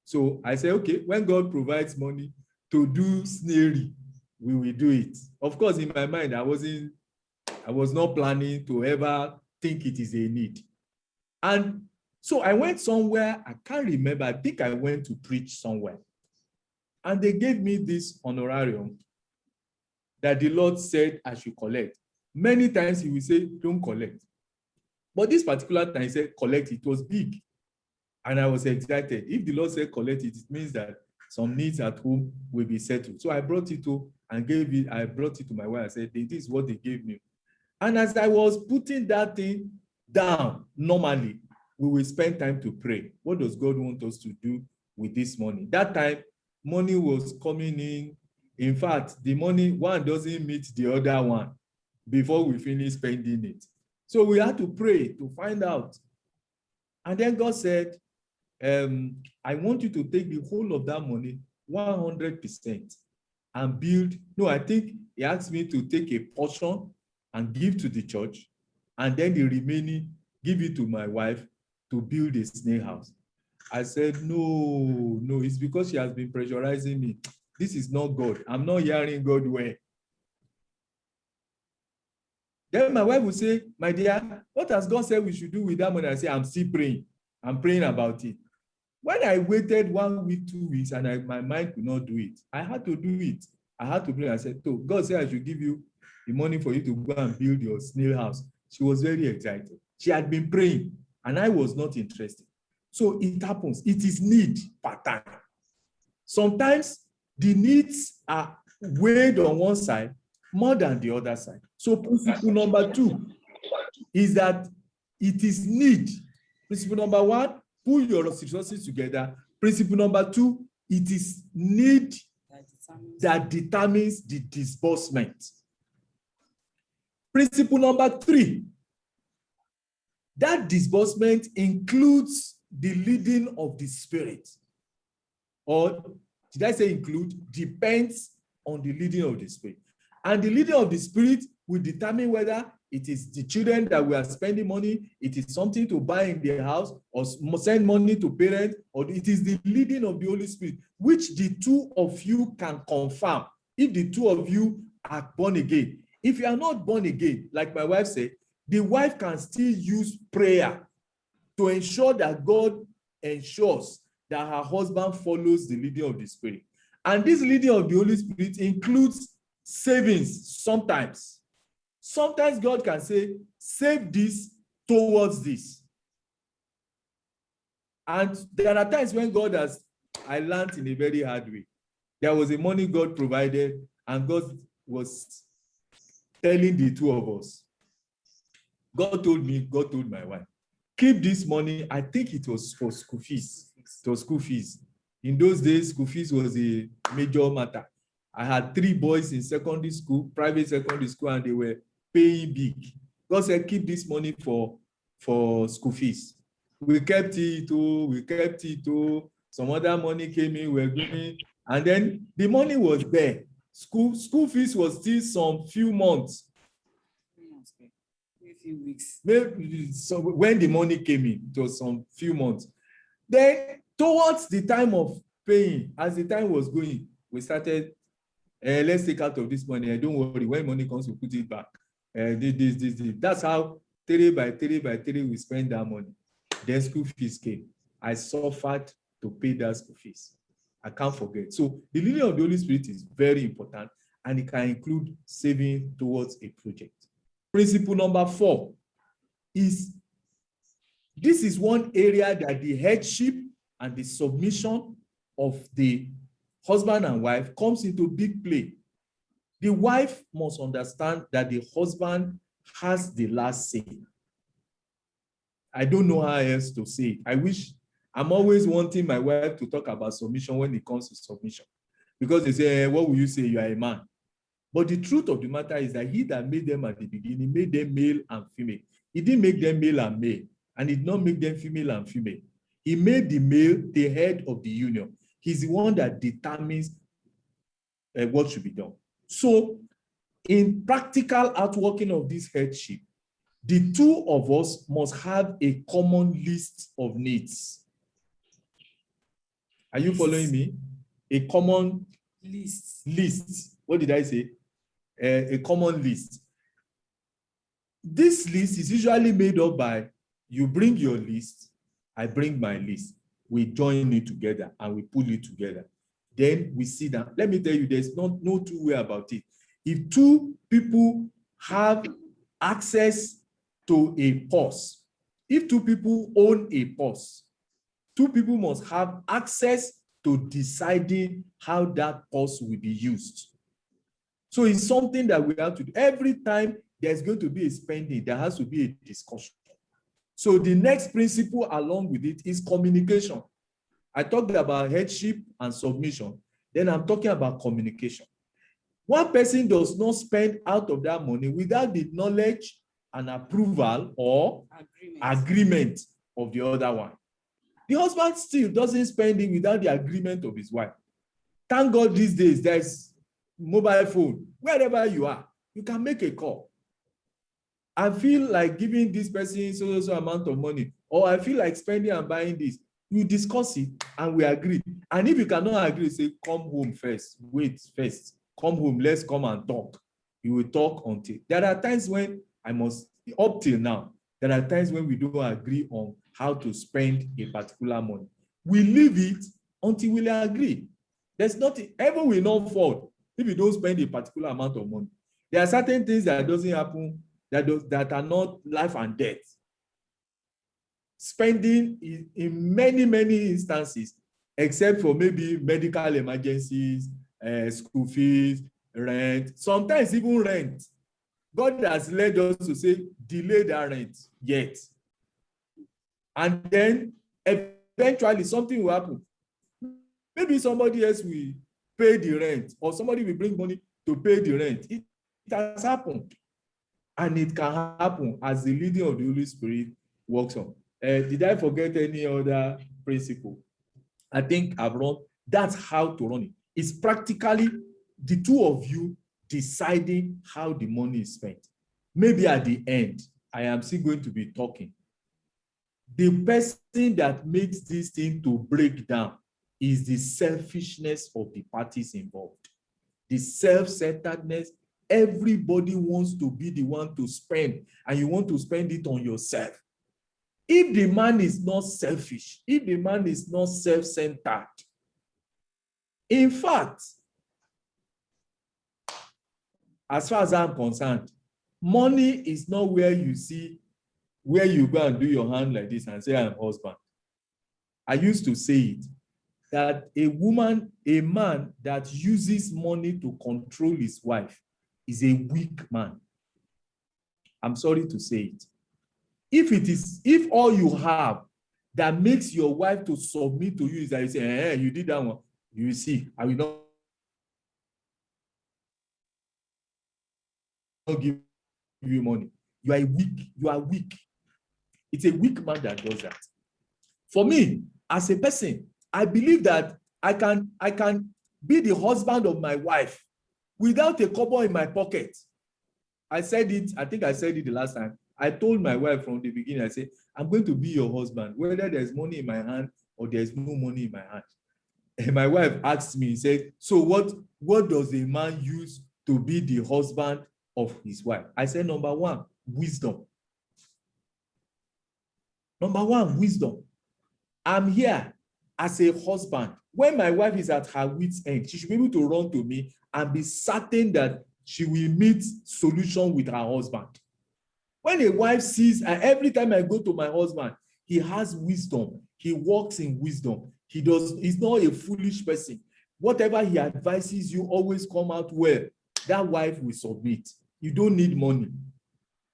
[SPEAKER 3] So I said, okay, when God provides money to do snairy, we will do it. Of course, in my mind, I was not planning to ever think it is a need. And so I went somewhere, I can't remember, I think I went to preach somewhere. And they gave me this honorarium that the Lord said I should collect. Many times he will say, don't collect. But this particular time he said, collect, it was big. And I was excited. If the Lord said collect it, it means that some needs at home will be settled. So I brought it to and gave it, I brought it to my wife. I said, this is what they gave me. And as I was putting that thing down, normally, we will spend time to pray. What does God want us to do with this money? That time, money was coming in. In fact, the money, one doesn't meet the other one before we finish spending it. So we had to pray to find out. And then God said, I want you to take the whole of that money, 100%, and build. No, I think he asked me to take a portion and give to the church, and then the remaining, give it to my wife to build a snail house. I said, no, it's because she has been pressurizing me. This is not God. I'm not hearing God well. Then my wife would say, my dear, what has God said we should do with that money? I say, I'm still praying. I'm praying about it. When I waited 1 week, 2 weeks, and my mind could not do it, I had to do it. I had to pray. I said, so God said I should give you the money for you to go and build your snail house. She was very excited. She had been praying, and I was not interested. So it happens. It is need per time. Sometimes the needs are weighed on one side more than the other side. So principle number 2 is that it is need. Principle number 1, pull your resources together. Principle number 2, it is need that determines the disbursement. Principle number 3, that disbursement includes the leading of the Spirit. Or did I say include? Depends on the leading of the Spirit. And the leading of the Spirit will determine whether it is the children that we are spending money, it is something to buy in their house, or send money to parents, or it is the leading of the Holy Spirit, which the two of you can confirm if the two of you are born again. If you are not born again, like my wife said, the wife can still use prayer to ensure that God ensures that her husband follows the leading of the Spirit. And this leading of the Holy Spirit includes savings sometimes. Sometimes God can say, save this towards this. And there are times when God has, I learned in a very hard way. There was a money God provided, and God was telling the two of us. God told me, God told my wife, keep this money. I think it was for school fees. It was school fees. In those days, school fees was a major matter. I had 3 boys in secondary school, private secondary school, and they were paying big. God said, keep this money for school fees. We kept it. Some other money came in, we were going, and then the money was there. School fees was still some few months.
[SPEAKER 8] A few weeks.
[SPEAKER 3] Maybe so when the money came in, it was some few months. Then towards the time of paying, as the time was going, we started, let's take out of this money. Don't worry, when money comes, we put it back. This. That's how 3 by 3 by 3 we spend that money. Then school fees came. I suffered to pay that school fees. I can't forget. So the leading of the Holy Spirit is very important, and it can include saving towards a project. Principle number 4 is, this is one area that the headship and the submission of the husband and wife comes into big play. The wife must understand that the husband has the last say. I don't know how else to say it. I wish, I'm always wanting my wife to talk about submission when it comes to submission. Because they say, what will you say? You are a man. But the truth of the matter is that he that made them at the beginning made them male and female. He didn't make them male and male, and he did not make them female and female. He made the male the head of the union. He's the one that determines what should be done. So in practical outworking of this headship, the two of us must have a common list of needs. Are you following me? A common list. What did I say? A common list. This list is usually made up by, you bring your list, I bring my list. We join it together and we pull it together. Then we sit down. Let me tell you, there's no two way about it. If two people have access to a purse, if two people own a purse, two people must have access to deciding how that purse will be used. So it's something that we have to do. Every time there's going to be a spending, there has to be a discussion. So the next principle along with it is communication. I talked about headship and submission. Then I'm talking about communication. One person does not spend out of that money without the knowledge and approval or agreement of the other one. The husband still doesn't spend it without the agreement of his wife. Thank God these days there's mobile phone. Wherever you are, you can make a call. I feel like giving this person so amount of money, or I feel like spending and buying this. You discuss it and we agree. And if you cannot agree, say, come home first, wait first, come home, let's come and talk. You will talk until. There are times when I must, up till now, there are times when we don't agree on how to spend a particular money. We leave it until we agree. There's nothing, heaven will not fall if you don't spend a particular amount of money. There are certain things that doesn't happen that are not life and death. Spending in many instances, except for maybe medical emergencies, school fees, rent, sometimes even rent. God has led us to say, delay that rent yet. And then eventually something will happen. Maybe somebody else will pay the rent, or somebody will bring money to pay the rent. It has happened. And it can happen as the leading of the Holy Spirit works on. Did I forget any other principle? I think I've run. That's how to run it. It's practically the two of you deciding how the money is spent. Maybe at the end, I am still going to be talking. The person that makes this thing to break down is the selfishness of the parties involved. The self-centeredness. Everybody wants to be the one to spend, and you want to spend it on yourself. If the man is not selfish, if the man is not self-centered, in fact, as far as I'm concerned, money is not where you see, where you go and do your hand like this and say, I'm husband. I used to say it, that a man that uses money to control his wife is a weak man. I'm sorry to say it. If all you have that makes your wife to submit to you is that you say, you did that one, you see, I will not give you money. You are weak. It's a weak man that does that. For me, as a person, I believe that I can be the husband of my wife without a kobo in my pocket. I said it, I think I said it the last time. I told my wife from the beginning, I said, I'm going to be your husband, whether there's money in my hand or there's no money in my hand. And my wife asked me, said, so what does a man use to be the husband of his wife? I said, number one, wisdom. Number one, wisdom. I'm here as a husband. When my wife is at her wit's end, she should be able to run to me and be certain that she will meet solution with her husband. When a wife sees, every time I go to my husband, he has wisdom. He walks in wisdom. He's not a foolish person. Whatever he advises you always come out well. That wife will submit. You don't need money.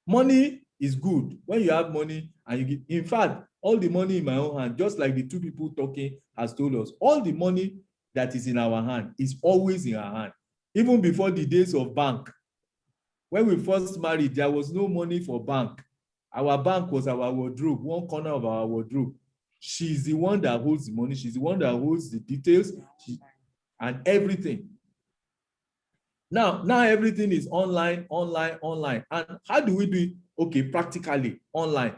[SPEAKER 3] Money It's good when you have money and you give. In fact, all the money in my own hand, just like the two people talking has told us, all the money that is in our hand is always in our hand. Even before the days of bank. When we first married, there was no money for bank. Our bank was our wardrobe, one corner of our wardrobe. She's the one that holds the money. She's the one that holds the details and everything. Now everything is online. And how do we do it? Okay, practically online.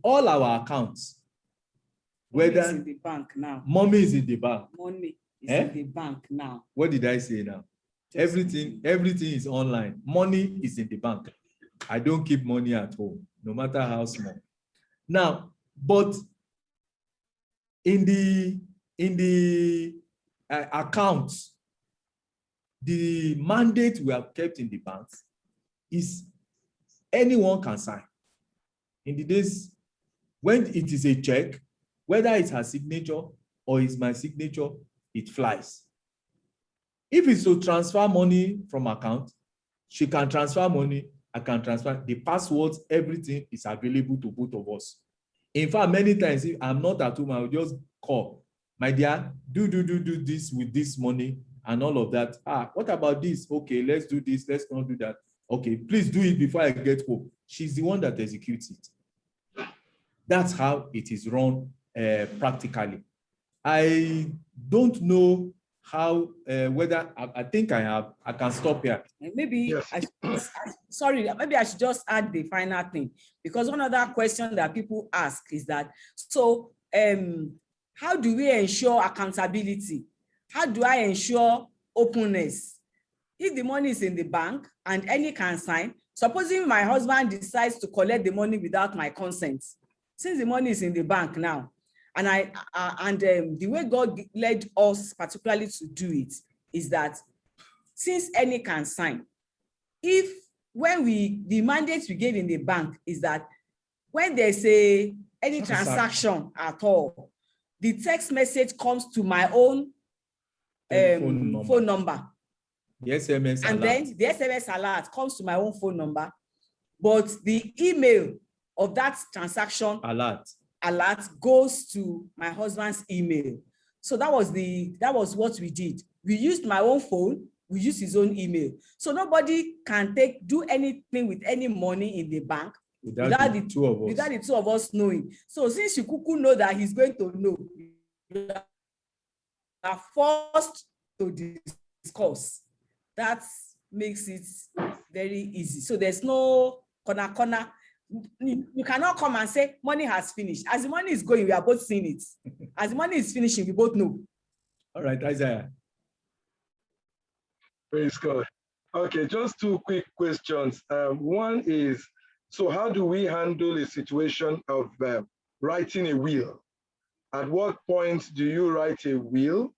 [SPEAKER 3] All our accounts, whether
[SPEAKER 8] Money is in the bank now.
[SPEAKER 3] Mommy is in the bank.
[SPEAKER 8] Money is in the bank now.
[SPEAKER 3] What did I say now? Everything is online. Money is in the bank. I don't keep money at home, no matter how small. Now, but in the accounts, the mandate we have kept in the banks is anyone can sign. In the days when it is a check, whether it's her signature or it's my signature, it flies. If it's to transfer money from account, she can transfer money, I can transfer. The passwords, everything is available to both of us. In fact, many times, if I'm not at home, I will just call. My dear, do this with this money and all of that. What about this? Okay, let's do this. Let's not do that. Okay, please do it before I get home. She's the one that executes it. That's how it is run practically. I don't know how, whether I think I can stop here.
[SPEAKER 8] Maybe yes. Maybe I should just add the final thing, because one other question that people ask is that, so how do we ensure accountability? How do I ensure openness? If the money is in the bank and any can sign, supposing my husband decides to collect the money without my consent, since the money is in the bank now, and the way God led us particularly to do it is that since any can sign, the mandate we gave in the bank is that when there's any transaction at all, the text message comes to my own phone number.
[SPEAKER 3] The SMS
[SPEAKER 8] and
[SPEAKER 3] alert.
[SPEAKER 8] Then the SMS alert comes to my own phone number, but the email of that transaction alert goes to my husband's email. So that was what we did. We used my own phone, we used his own email. So nobody can do anything with any money in the bank without the two of us knowing. So since you kuku know that he's going to know, you are forced to discuss. That makes it very easy. So there's no corner. You cannot come and say money has finished. As the money is going, we are both seeing it. As the money is finishing, we both know.
[SPEAKER 3] All right, Isaiah.
[SPEAKER 2] Praise God. Okay, just two quick questions. One is, so how do we handle a situation of writing a will? At what point do you write a will?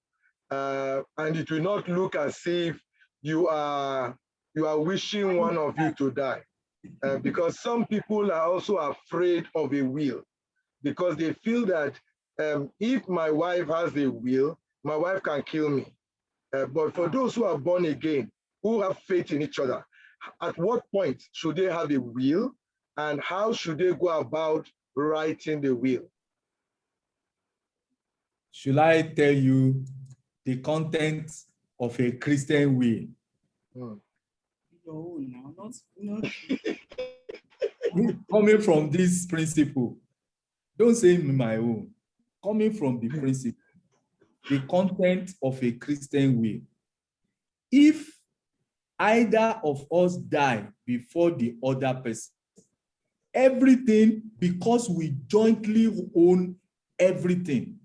[SPEAKER 2] And it will not look as if you are wishing one of you to die. Because some people are also afraid of a will, because they feel that if my wife has a will, my wife can kill me. But for those who are born again, who have faith in each other, at what point should they have a will, and how should they go about writing the will?
[SPEAKER 3] Should I tell you the content of a Christian will? Coming from this principle, don't say my own, coming from the principle, the content of a Christian will. If either of us die before the other person, everything, because we jointly own everything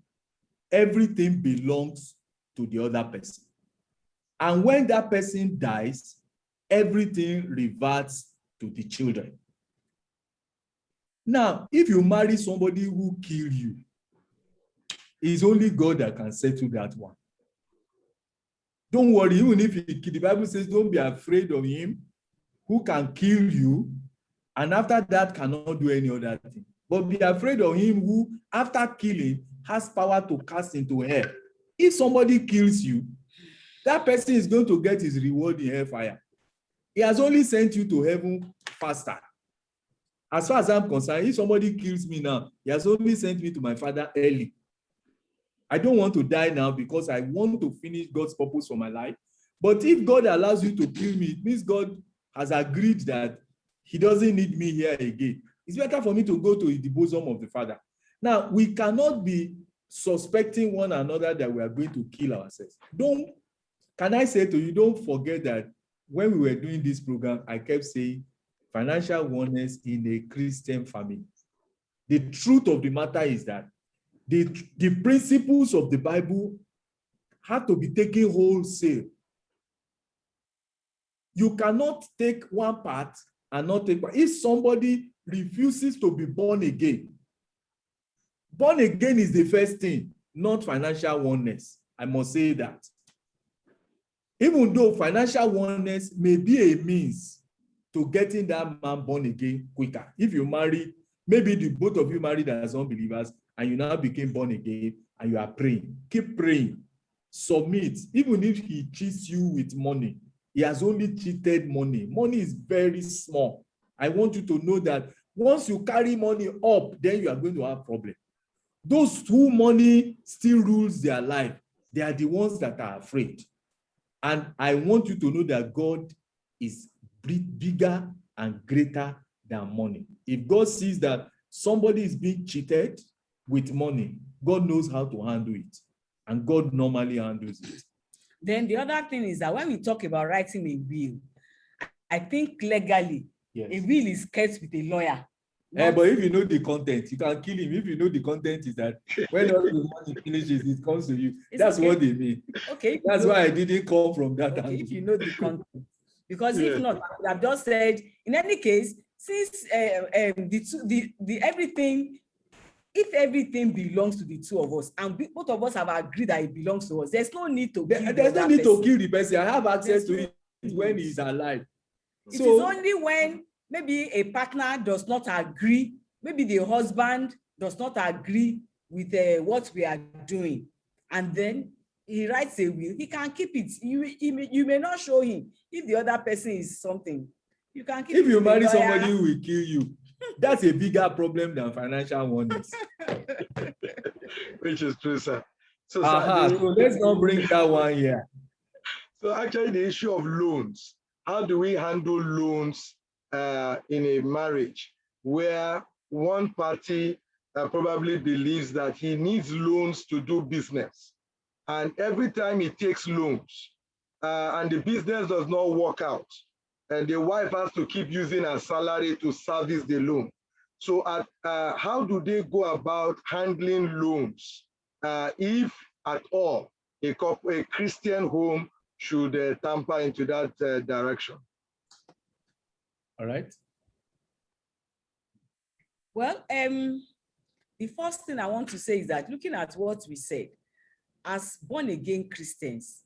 [SPEAKER 3] belongs to the other person. And when that person dies, everything reverts to the children. Now, if you marry somebody who killed you, it's only God that can settle that one. Don't worry, even if the Bible says don't be afraid of him who can kill you, and after that cannot do any other thing. But be afraid of him who, after killing, has power to cast into hell. If somebody kills you, that person is going to get his reward in hellfire. He has only sent you to heaven faster. As far as I'm concerned, if somebody kills me now, he has only sent me to my father early. I don't want to die now because I want to finish God's purpose for my life. But if God allows you to kill me, it means God has agreed that he doesn't need me here again. It's better for me to go to the bosom of the Father. Now, we cannot be suspecting one another that we are going to kill ourselves. Can I say to you, don't forget that when we were doing this program, I kept saying financial oneness in a Christian family. The truth of the matter is that the principles of the Bible have to be taken wholesale. You cannot take one part and not take one. If somebody refuses to be born again is the first thing, not financial oneness. I must say that. Even though financial oneness may be a means to getting that man born again quicker. If you marry, maybe the both of you married as unbelievers and you now became born again and you are praying, keep praying, submit. Even if he cheats you with money, he has only cheated money. Money is very small. I want you to know that once you carry money up, then you are going to have problem. Those who money still rules their life, they are the ones that are afraid. And I want you to know that God is bigger and greater than money. If God sees that somebody is being cheated with money, God knows how to handle it. And God normally handles it.
[SPEAKER 8] Then the other thing is that when we talk about writing a will, I think legally, yes, a will is kept with a lawyer.
[SPEAKER 3] But if you know the content, you can kill him. If you know the content is that when all the money finishes, it comes to you. That's okay. What they mean.
[SPEAKER 8] Okay.
[SPEAKER 3] That's why I didn't come from that angle.
[SPEAKER 8] If you know the content. Because if not, I've just said, in any case, since everything, if everything belongs to the two of us, and both of us have agreed that it belongs to us, there's no need to kill
[SPEAKER 3] there's no need to kill the person. I have access to it when he's alive.
[SPEAKER 8] It is only when maybe a partner does not agree, maybe the husband does not agree with what we are doing, and then he writes a will, he can keep it. You may not show him. If the other person is something, you can keep it.
[SPEAKER 3] If you marry somebody who will kill you, that's a bigger problem than financial oneness.
[SPEAKER 2] Which is true, sir. So
[SPEAKER 3] let's not bring that one here.
[SPEAKER 2] So actually the issue of loans, how do we handle loans in a marriage where one party probably believes that he needs loans to do business, and every time he takes loans and the business does not work out, and the wife has to keep using her salary to service the loan. So how do they go about handling loans if at all a Christian home should tamper into that direction?
[SPEAKER 3] All right.
[SPEAKER 8] Well, the first thing I want to say is that looking at what we said, as born-again Christians,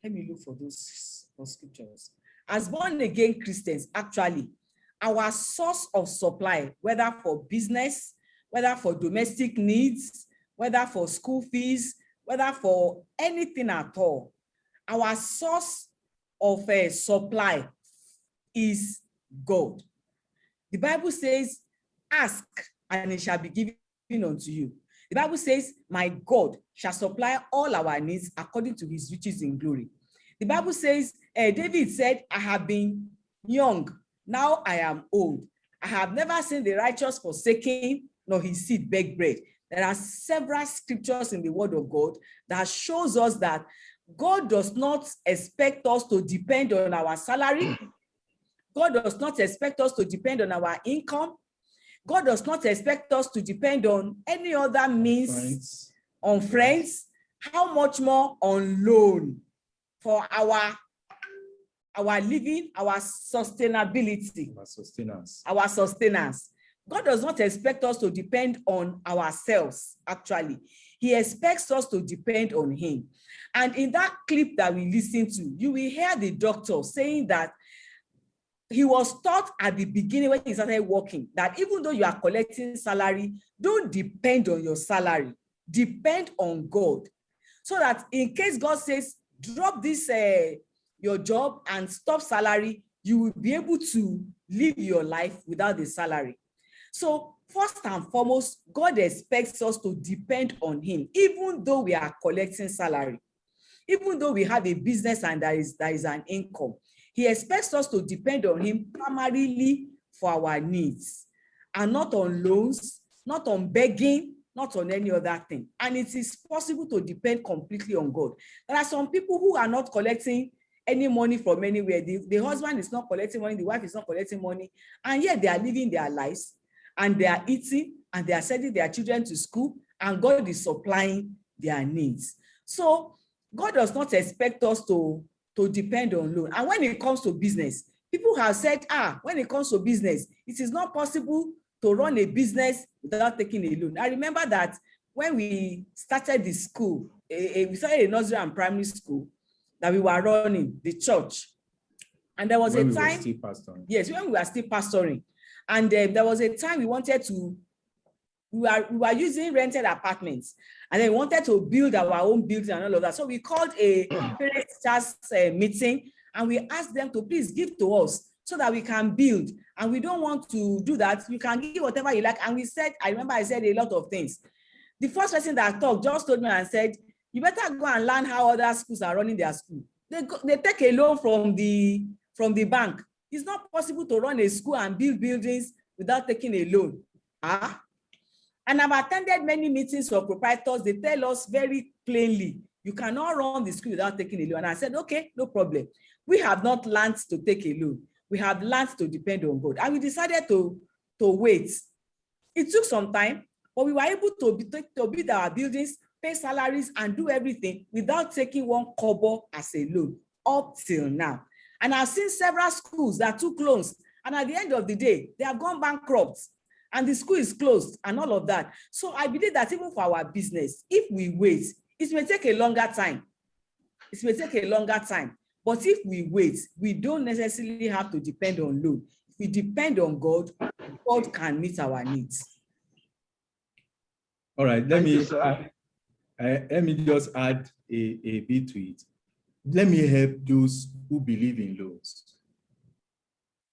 [SPEAKER 8] let me look for those scriptures. As born-again Christians, actually, our source of supply, whether for business, whether for domestic needs, whether for school fees, whether for anything at all, our source of supply is God. The Bible says, ask and it shall be given unto you. The Bible says, my God shall supply all our needs according to his riches in glory. The Bible says, David said, I have been young, now I am old. I have never seen the righteous forsaken, nor his seed beg bread. There are several scriptures in the word of God that shows us that God does not expect us to depend on our salary. God does not expect us to depend on our income. God does not expect us to depend on any other means, on friends, how much more on loan for our living, our sustainability, our sustenance. God does not expect us to depend on ourselves, actually. He expects us to depend on him. And in that clip that we listened to, you will hear the doctor saying that he was taught at the beginning when he started working that even though you are collecting salary, don't depend on your salary. Depend on God. So that in case God says, drop this your job and stop salary, you will be able to live your life without the salary. So first and foremost, God expects us to depend on him, even though we are collecting salary. Even though we have a business and there is an income, he expects us to depend on him primarily for our needs, and not on loans, not on begging, not on any other thing. And it is possible to depend completely on God. There are some people who are not collecting any money from anywhere. The husband is not collecting money, the wife is not collecting money, and yet they are living their lives, and they are eating, and they are sending their children to school, and God is supplying their needs. So God does not expect us to depend on loan. And when it comes to business, people have said, when it comes to business, it is not possible to run a business without taking a loan. I remember that when we started the school, we started a nursery and primary school that we were running, the church. And there was a time, yes, when we were still pastoring. And there was a time we wanted to, we were using rented apartments, and then we wanted to build our own building and all of that. So we called a parents' meeting, and we asked them to please give to us so that we can build. And we don't want to do that. You can give whatever you like. And we said, I remember I said a lot of things. The first person that talked just told me and said, you better go and learn how other schools are running their school. They take a loan from the bank. It's not possible to run a school and build buildings without taking a loan. And I've attended many meetings of proprietors. They tell us very plainly, you cannot run the school without taking a loan. And I said, okay, no problem. We have not learned to take a loan. We have learned to depend on God. And we decided to wait. It took some time, but we were able to build our buildings, pay salaries, and do everything without taking one kobo as a loan up till now. And I've seen several schools that took loans, and at the end of the day, they have gone bankrupt, and the school is closed and all of that. So I believe that even for our business, if we wait, it may take a longer time. It may take a longer time. But if we wait, we don't necessarily have to depend on loan. If we depend on God, God can meet our needs.
[SPEAKER 3] All right, let me just add a bit to it. Let me help those who believe in loans.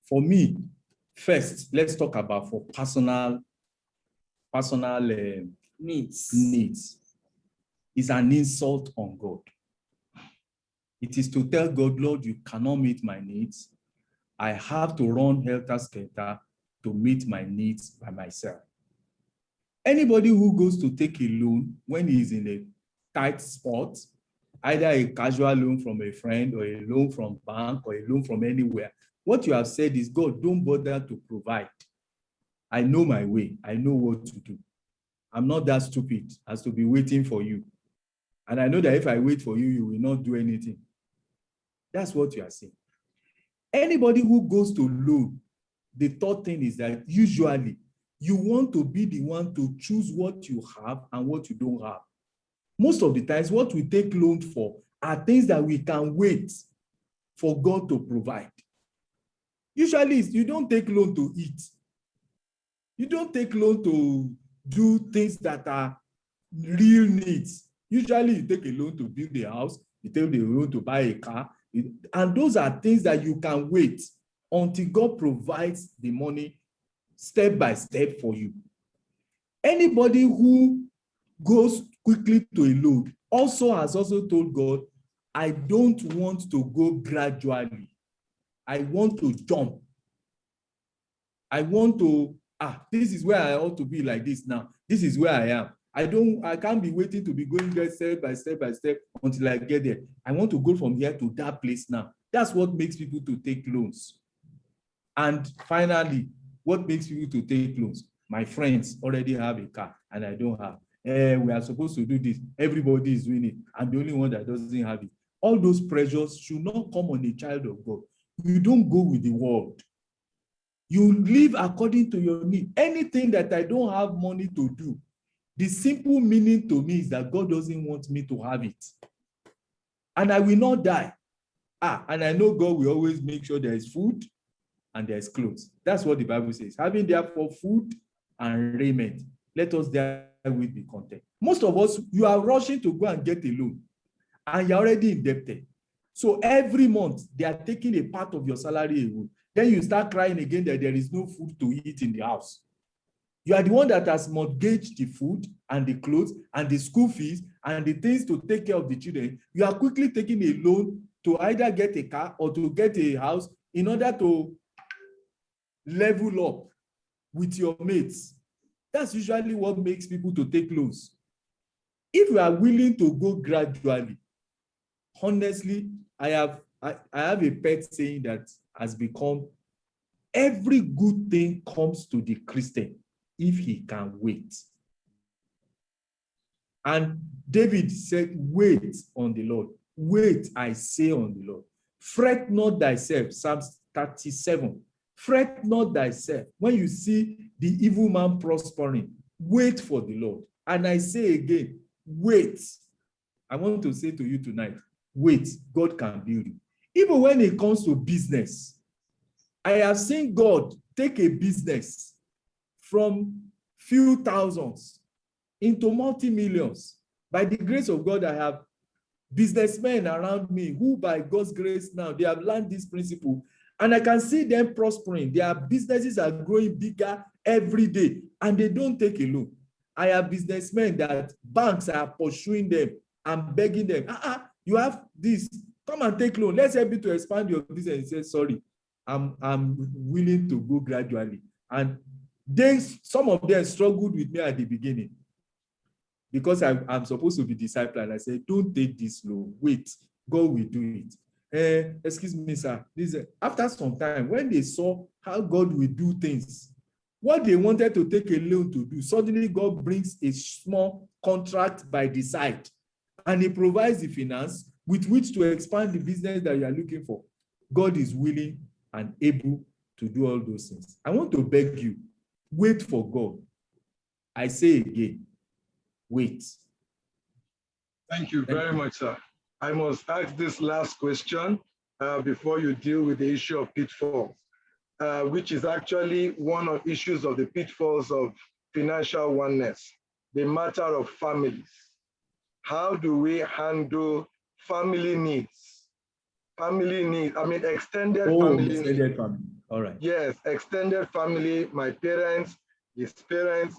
[SPEAKER 3] For me, first, let's talk about for personal needs. It's an insult on God. It is to tell God, Lord, you cannot meet my needs. I have to run helter-skelter to meet my needs by myself. Anybody who goes to take a loan when he's in a tight spot, either a casual loan from a friend or a loan from bank or a loan from anywhere, what you have said is, God, don't bother to provide. I know my way. I know what to do. I'm not that stupid as to be waiting for you. And I know that if I wait for you, you will not do anything. That's what you are saying. Anybody who goes to loan, the third thing is that usually you want to be the one to choose what you have and what you don't have. Most of the times, what we take loan for are things that we can wait for God to provide. Usually, you don't take loan to eat. You don't take loan to do things that are real needs. Usually, you take a loan to build a house, you take a loan to buy a car, and those are things that you can wait until God provides the money step by step for you. Anybody who goes quickly to a loan has also told God, I don't want to go gradually. I want to jump. I want to, this is where I ought to be like this now. This is where I am. I can't be waiting to be going there step by step by step until I get there. I want to go from here to that place now. That's what makes people to take loans. And finally, what makes people to take loans? My friends already have a car and I don't have. We are supposed to do this. Everybody is doing it. I'm the only one that doesn't have it. All those pressures should not come on a child of God. You don't go with the world. You live according to your need. Anything that I don't have money to do, the simple meaning to me is that God doesn't want me to have it. And I will not die. And I know God will always make sure there is food and there is clothes. That's what the Bible says. Having therefore food and raiment, let us therewith be content. Most of us, you are rushing to go and get a loan and you're already indebted. So every month, they are taking a part of your salary away. Then you start crying again that there is no food to eat in the house. You are the one that has mortgaged the food and the clothes and the school fees and the things to take care of the children. You are quickly taking a loan to either get a car or to get a house in order to level up with your mates. That's usually what makes people to take loans. If you are willing to go gradually, honestly, I have a pet saying that has become, every good thing comes to the Christian if he can wait. And David said, wait on the Lord. Wait, I say, on the Lord. Fret not thyself, Psalms 37. Fret not thyself. When you see the evil man prospering, wait for the Lord. And I say again, wait. I want to say to you tonight, wait, God can build you. Even when it comes to business, I have seen God take a business from few thousands into multi-millions. By the grace of God, I have businessmen around me who, by God's grace now, they have learned this principle, and I can see them prospering. Their businesses are growing bigger every day, and they don't take a loan. I have businessmen that banks are pursuing them and begging them, you have this, come and take loan. Let's help you to expand your business. He says, sorry, I'm willing to go gradually. And some of them struggled with me at the beginning because I'm supposed to be discipled. And I said, don't take this loan. Wait, God will do it. Excuse me, sir. After some time, when they saw how God will do things, what they wanted to take a loan to do, suddenly God brings a small contract by the side, and he provides the finance with which to expand the business that you are looking for. God is willing and able to do all those things. I want to beg you, wait for God. I say again, wait.
[SPEAKER 2] Thank you very much, sir. I must ask this last question before you deal with the issue of pitfalls, which is actually one of issues of the pitfalls of financial oneness, the matter of families. How do we handle family needs? Family needs, I mean, extended family needs.
[SPEAKER 3] Family. All right.
[SPEAKER 2] Yes, extended family, my parents, his parents,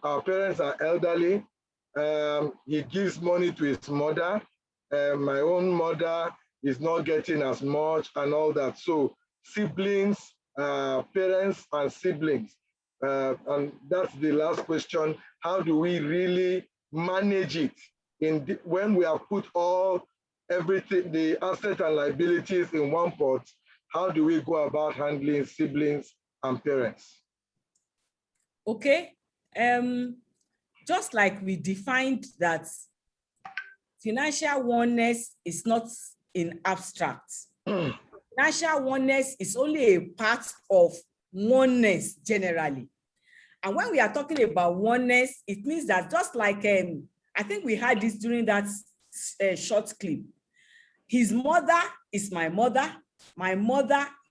[SPEAKER 2] our parents are elderly. He gives money to his mother. My own mother is not getting as much and all that. So siblings, parents and siblings. And that's the last question. How do we really manage it when we have put everything, the assets and liabilities in one pot? How do we go about handling siblings and parents?
[SPEAKER 8] Okay. Just like we defined that financial oneness is not in abstract. Financial oneness is only a part of oneness generally. And when we are talking about oneness, it means that just like, I think we had this during that short clip. His mother is my mother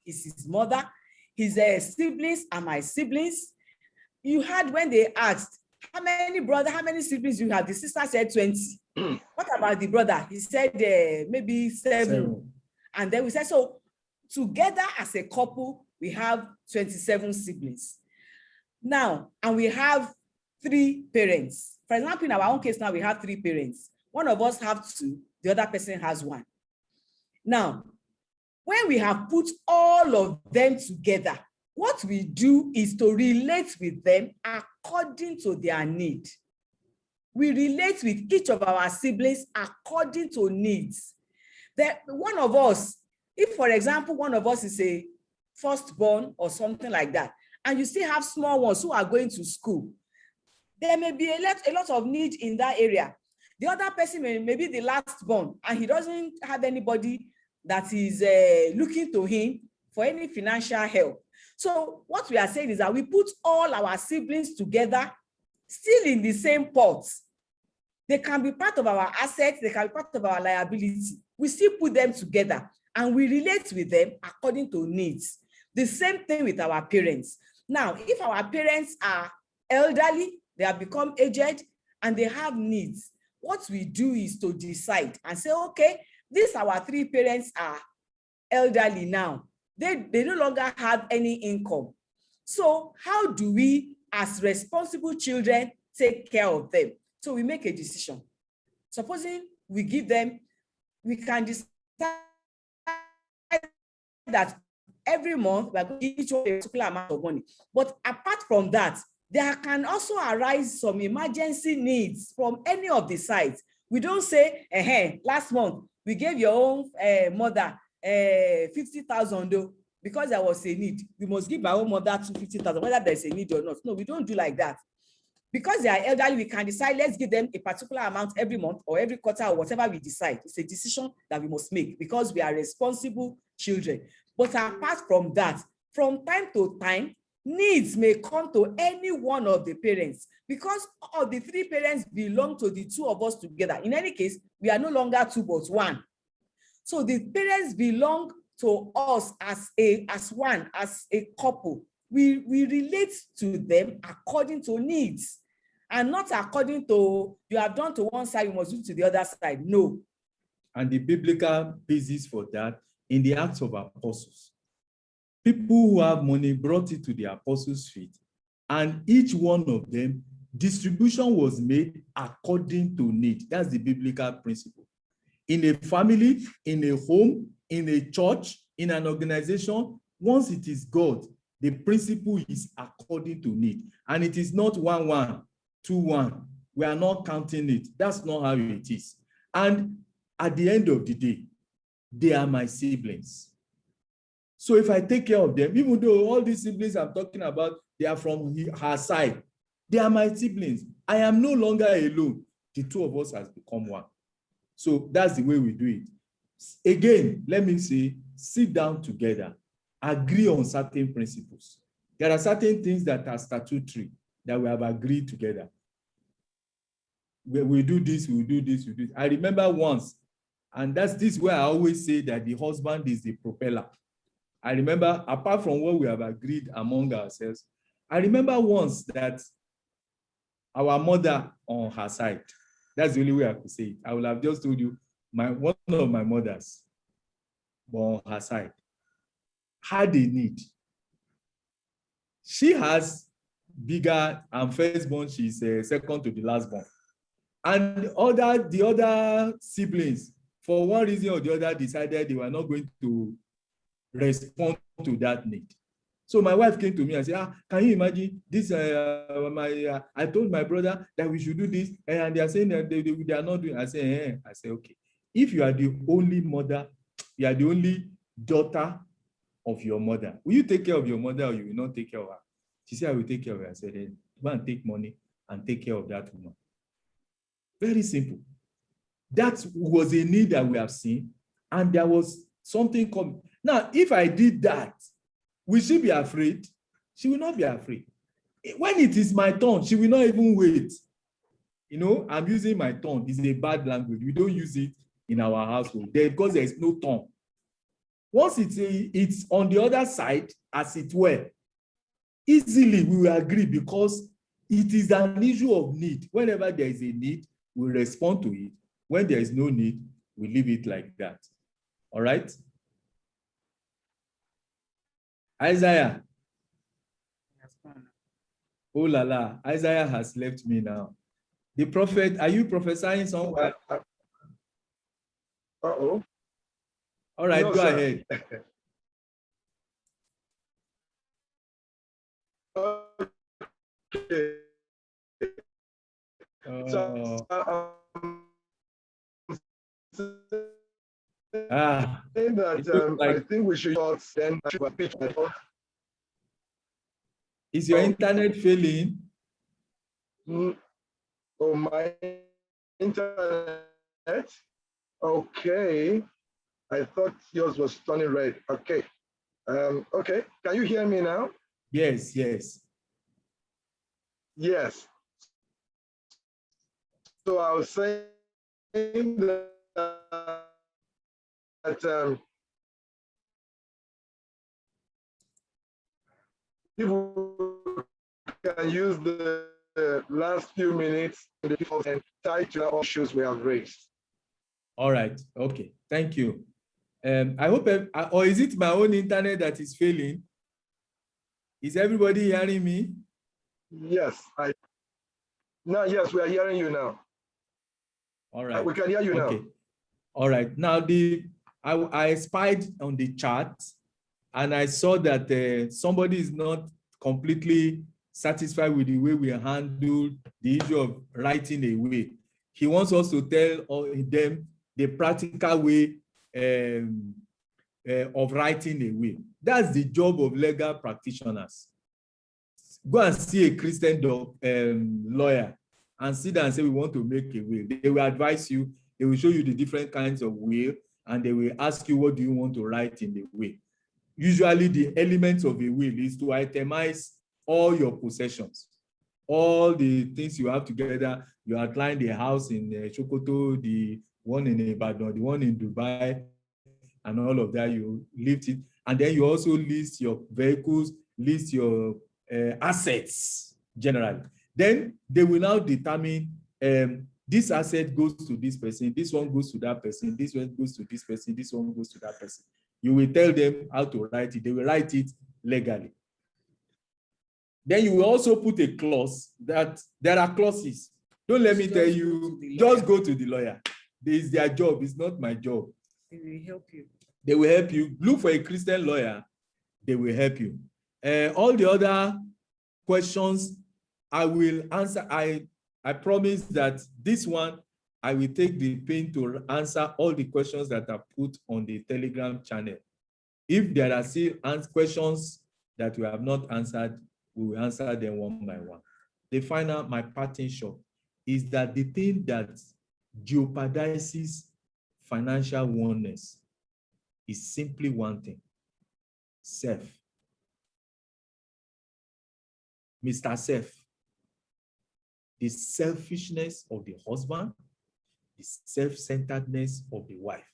[SPEAKER 8] is his mother, his siblings are my siblings. You had when they asked, how many siblings you have? The sister said 20. What about the brother? He said maybe 7. And then we said, so together as a couple, we have 27 siblings. Now, and we have 3 parents. For example, in our own case now, we have 3 parents. One of us have 2, the other person has 1. Now, when we have put all of them together, what we do is to relate with them according to their need. We relate with each of our siblings according to needs. One of us, if for example, one of us is a firstborn or something like that, and you still have small ones who are going to school, there may be a lot of need in that area. The other person may be the last born, and he doesn't have anybody that is looking to him for any financial help. So what we are saying is that we put all our siblings together, still in the same pot. They can be part of our assets, they can be part of our liability. We still put them together and we relate with them according to needs. The same thing with our parents. Now, if our parents are elderly, they have become aged and they have needs, what we do is to decide and say, okay, these our 3 parents are elderly now. They no longer have any income. So how do we, as responsible children, take care of them? So we make a decision. Supposing we give them, we can decide that every month we're going to give each one a particular amount of money. But apart from that, there can also arise some emergency needs from any of the sides. We don't say, last month we gave your own mother 50,000 though, because there was a need. We must give our own mother 250,000, whether there's a need or not. No, we don't do like that. Because they are elderly, we can decide, let's give them a particular amount every month or every quarter or whatever we decide. It's a decision that we must make because we are responsible children. But apart from that, from time to time, needs may come to any one of the parents because all the three parents belong to the two of us together. In any case, we are no longer two but one. So the parents belong to us as a couple. We relate to them according to needs and not according to, you have done to one side, you must do to the other side. No.
[SPEAKER 3] And the biblical basis for that in the Acts of Apostles. People who have money brought it to the apostles' feet, and each one of them, distribution was made according to need. That's the biblical principle. In a family, in a home, in a church, in an organization, once it is God, the principle is according to need. And it is not 1-1, 2-1. We are not counting it. That's not how it is. And at the end of the day, they are my siblings. So if I take care of them, even though all these siblings I'm talking about, they are from her side, they are my siblings. I am no longer alone. The two of us has become one. So that's the way we do it. Again, let me say, sit down together, agree on certain principles. There are certain things that are statutory that we have agreed together. We do this, we do this, we do this. I remember once, and this where I always say that the husband is the propeller. I remember, apart from what we have agreed among ourselves, I remember once that our mother on her side, that's the only way I could say it. I will have just told you, one of my mothers on her side had a need. She has bigger, and firstborn, she's second to the lastborn. And the other siblings, for one reason or the other, decided they were not going to respond to that need. So my wife came to me and said, can you imagine this? I told my brother that we should do this, and they are saying that they are not doing. I say, okay. If you are the only mother, you are the only daughter of your mother, will you take care of your mother or you will not take care of her? She said, I will take care of her. I said, hey, go and take money and take care of that woman. Very simple. That was a need that we have seen, and there was something coming. Now, if I did that, will she be afraid? She will not be afraid. When it is my turn, she will not even wait. You know, I'm using my turn. It's a bad language. We don't use it in our household because there is no turn. Once it's on the other side, as it were, easily we will agree because it is an issue of need. Whenever there is a need, we respond to it. When there is no need, we leave it like that. All right? Isaiah. Oh la la, Isaiah has left me now. The prophet, are you prophesying somewhere?
[SPEAKER 2] Uh-oh.
[SPEAKER 3] All right,
[SPEAKER 2] No,
[SPEAKER 3] go
[SPEAKER 2] sir.
[SPEAKER 3] ahead.
[SPEAKER 2] Okay. So, saying that I think we should then
[SPEAKER 3] is your internet failing?
[SPEAKER 2] Oh, my internet? Okay. I thought yours was turning red. Okay. Okay. Can you hear me now?
[SPEAKER 3] Yes, yes.
[SPEAKER 2] Yes. So I was saying that people can use the last few minutes and tie to the issues we have raised.
[SPEAKER 3] All right. Okay. Thank you. I hope, or is it my own internet that is failing? Is everybody hearing me?
[SPEAKER 2] Yes, yes, we are hearing you now.
[SPEAKER 3] All right.
[SPEAKER 2] We can hear you
[SPEAKER 3] okay.
[SPEAKER 2] now.
[SPEAKER 3] All right. Now, I spied on the chart and I saw that somebody is not completely satisfied with the way we handle the issue of writing a will. He wants us to tell them the practical way of writing a will. That's the job of legal practitioners. Go and see a Christian lawyer and sit down and say, we want to make a will. They will advise you, they will show you the different kinds of will, and they will ask you, what do you want to write in the will? Usually the elements of a will is to itemize all your possessions, all the things you have together. You outline the house in Sokoto, the one in Ibadan, the one in Dubai, and all of that. You lift it, and then you also list your vehicles, list your assets generally. Then they will now determine this asset goes to this person, this one goes to that person, this one goes to this person, this one goes to that person. You will tell them how to write it. They will write it legally. Then you will also put a clause that there are clauses. Don't let me tell you, just go to the lawyer. This is their job. It's not my job.
[SPEAKER 8] They will help you.
[SPEAKER 3] They will help you. Look for a Christian lawyer. They will help you. All the other questions I will answer. I promise that this one, I will take the pain to answer all the questions that are put on the Telegram channel. If there are still questions that we have not answered, we will answer them one by one. The final, my parting shot, is that the thing that jeopardizes financial oneness is simply one thing: self. Mr. Self. The selfishness of the husband, the self-centeredness of the wife.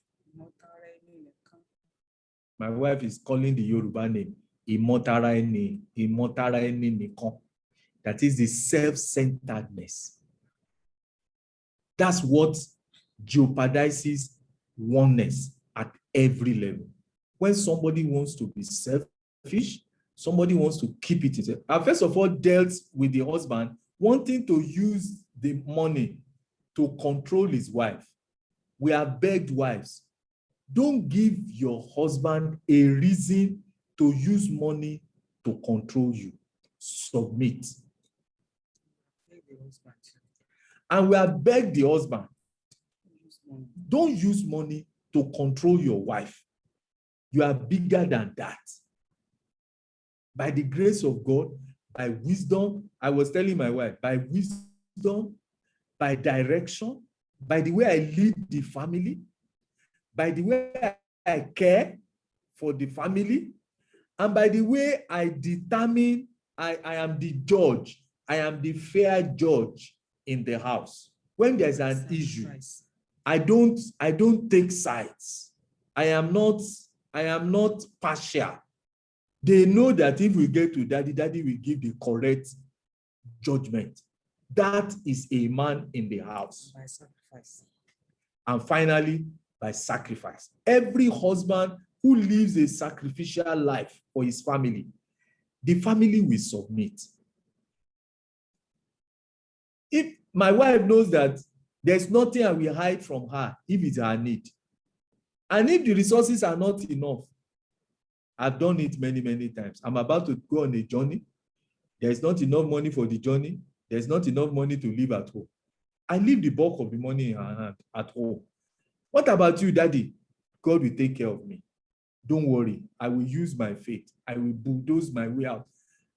[SPEAKER 3] My wife is calling the Yoruba name Imotaraeni Nikan. That is the self-centeredness. That's what jeopardizes oneness at every level. When somebody wants to be selfish, somebody wants to keep it himself. I first of all dealt with the husband wanting to use the money to control his wife. We have begged wives, don't give your husband a reason to use money to control you. Submit. And we have begged the husband, don't use money to control your wife. You are bigger than that. By the grace of God, by wisdom, I was telling my wife, by wisdom, by direction, by the way I lead the family, by the way I care for the family, and by the way I determine I am the judge, I am the fair judge in the house. When there's an issue, I don't take sides. I am not partial. They know that if we get to daddy, daddy will give the correct judgment. That is a man in the house.
[SPEAKER 8] By sacrifice.
[SPEAKER 3] And finally, by sacrifice. Every husband who lives a sacrificial life for his family, the family will submit. If my wife knows that there's nothing I will hide from her if it's her need, and if the resources are not enough, I've done it many, many times. I'm about to go on a journey. There's not enough money for the journey. There's not enough money to live at home. I leave the bulk of the money in her hand at home. What about you, Daddy? God will take care of me. Don't worry. I will use my faith. I will bulldoze my way out.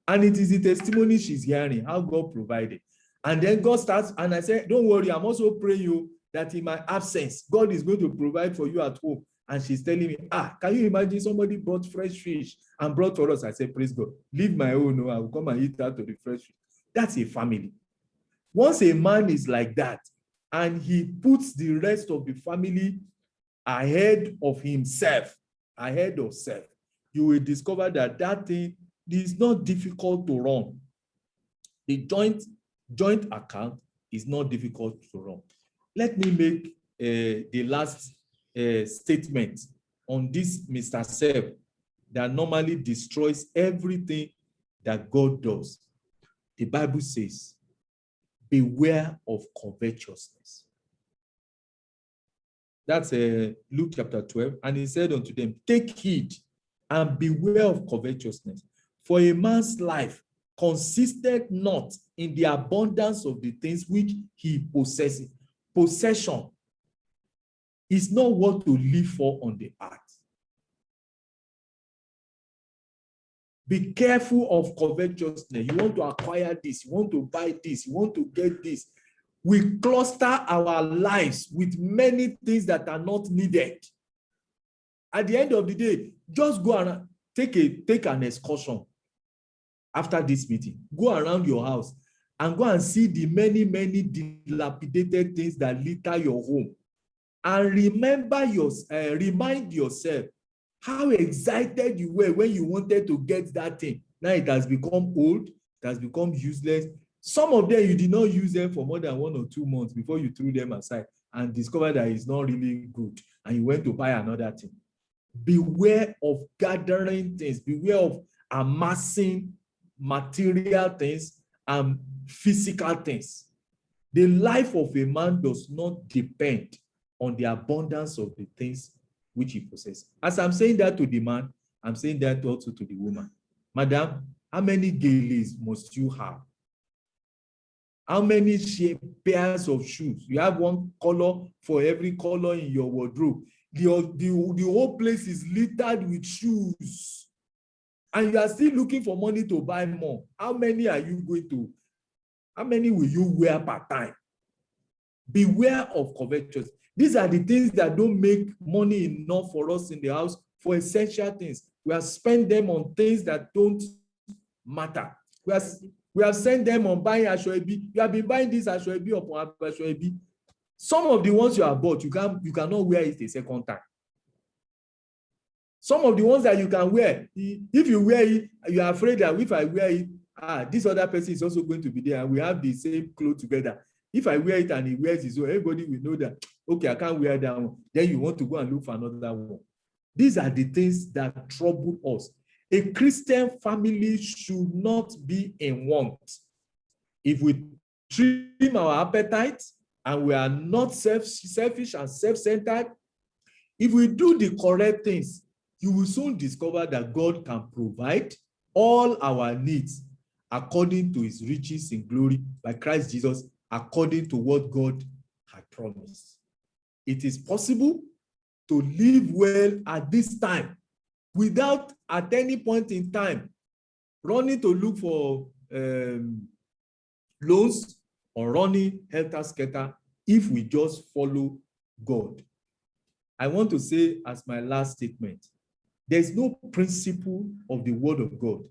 [SPEAKER 3] And it is the testimony she's hearing, how God provided. And then God starts, and I said, don't worry, I'm also praying you that in my absence, God is going to provide for you at home. And she's telling me, can you imagine somebody brought fresh fish and brought for us? I said, praise God, leave my own, no, I will come and eat out of the fresh fish. That's a family. Once a man is like that, and he puts the rest of the family ahead of himself, ahead of self, you will discover that that thing is not difficult to run. The joint account is not difficult to run. Let me make the last statement on this Mr. Self that normally destroys everything that God does. The Bible says, beware of covetousness. That's Luke chapter 12. And he said unto them, take heed and beware of covetousness. For a man's life consisted not in the abundance of the things which he possesses. Possession is not what to live for on the earth. Be careful of covetousness. You want to acquire this, you want to buy this, you want to get this. We cluster our lives with many things that are not needed. At the end of the day, just go and take an excursion after this meeting. Go around your house and go and see the many, many dilapidated things that litter your home. And remind yourself how excited you were when you wanted to get that thing. Now it has become old, it has become useless. Some of them, you did not use them for more than 1 or 2 months before you threw them aside and discovered that it's not really good. And you went to buy another thing. Beware of gathering things. Beware of amassing material things and physical things. The life of a man does not depend on the abundance of the things which he possesses. As I'm saying that to the man, I'm saying that also to the woman. Madam, how many geles must you have? How many pairs of shoes? You have one color for every color in your wardrobe. The whole place is littered with shoes. And you are still looking for money to buy more. How many will you wear per time? Beware of covetousness. These are the things that don't make money enough for us in the house for essential things. We have spent them on things that don't matter. We have sent them on buying Ashwebi. You have been buying this Ashwebi upon Ashwebi. Some of the ones you have bought, you cannot wear it a second time. Some of the ones that you can wear, if you wear it, you are afraid that if I wear it, this other person is also going to be there and we have the same clothes together. If I wear it and he wears it, so everybody will know that, okay, I can't wear that one. Then you want to go and look for another one. These are the things that trouble us. A Christian family should not be in want. If we trim our appetite and we are not selfish and self-centered, if we do the correct things, you will soon discover that God can provide all our needs according to his riches in glory by Christ Jesus, according to what God had promised. It is possible to live well at this time without at any point in time running to look for loans or running helter-skelter if we just follow God. I want to say as my last statement, there's no principle of the word of God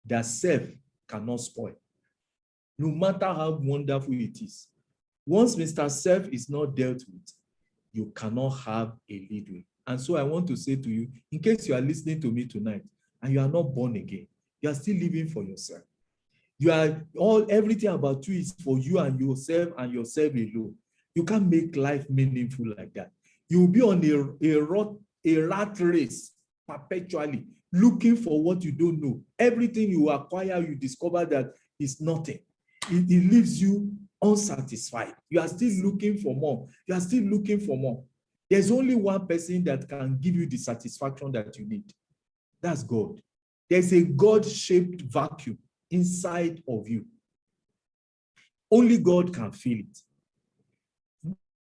[SPEAKER 3] that self cannot spoil, no matter how wonderful it is. Once Mr. Self is not dealt with, you cannot have a lead way. And so I want to say to you, in case you are listening to me tonight and you are not born again, you are still living for yourself. Everything about you is for you and yourself alone. You can't make life meaningful like that. You will be on a rat race perpetually, looking for what you don't know. Everything you acquire, you discover that is nothing. It leaves you unsatisfied. You are still looking for more. You are still looking for more. There's only one person that can give you the satisfaction that you need. That's God. There's a God-shaped vacuum inside of you. Only God can fill it.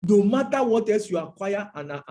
[SPEAKER 3] No matter what else you acquire and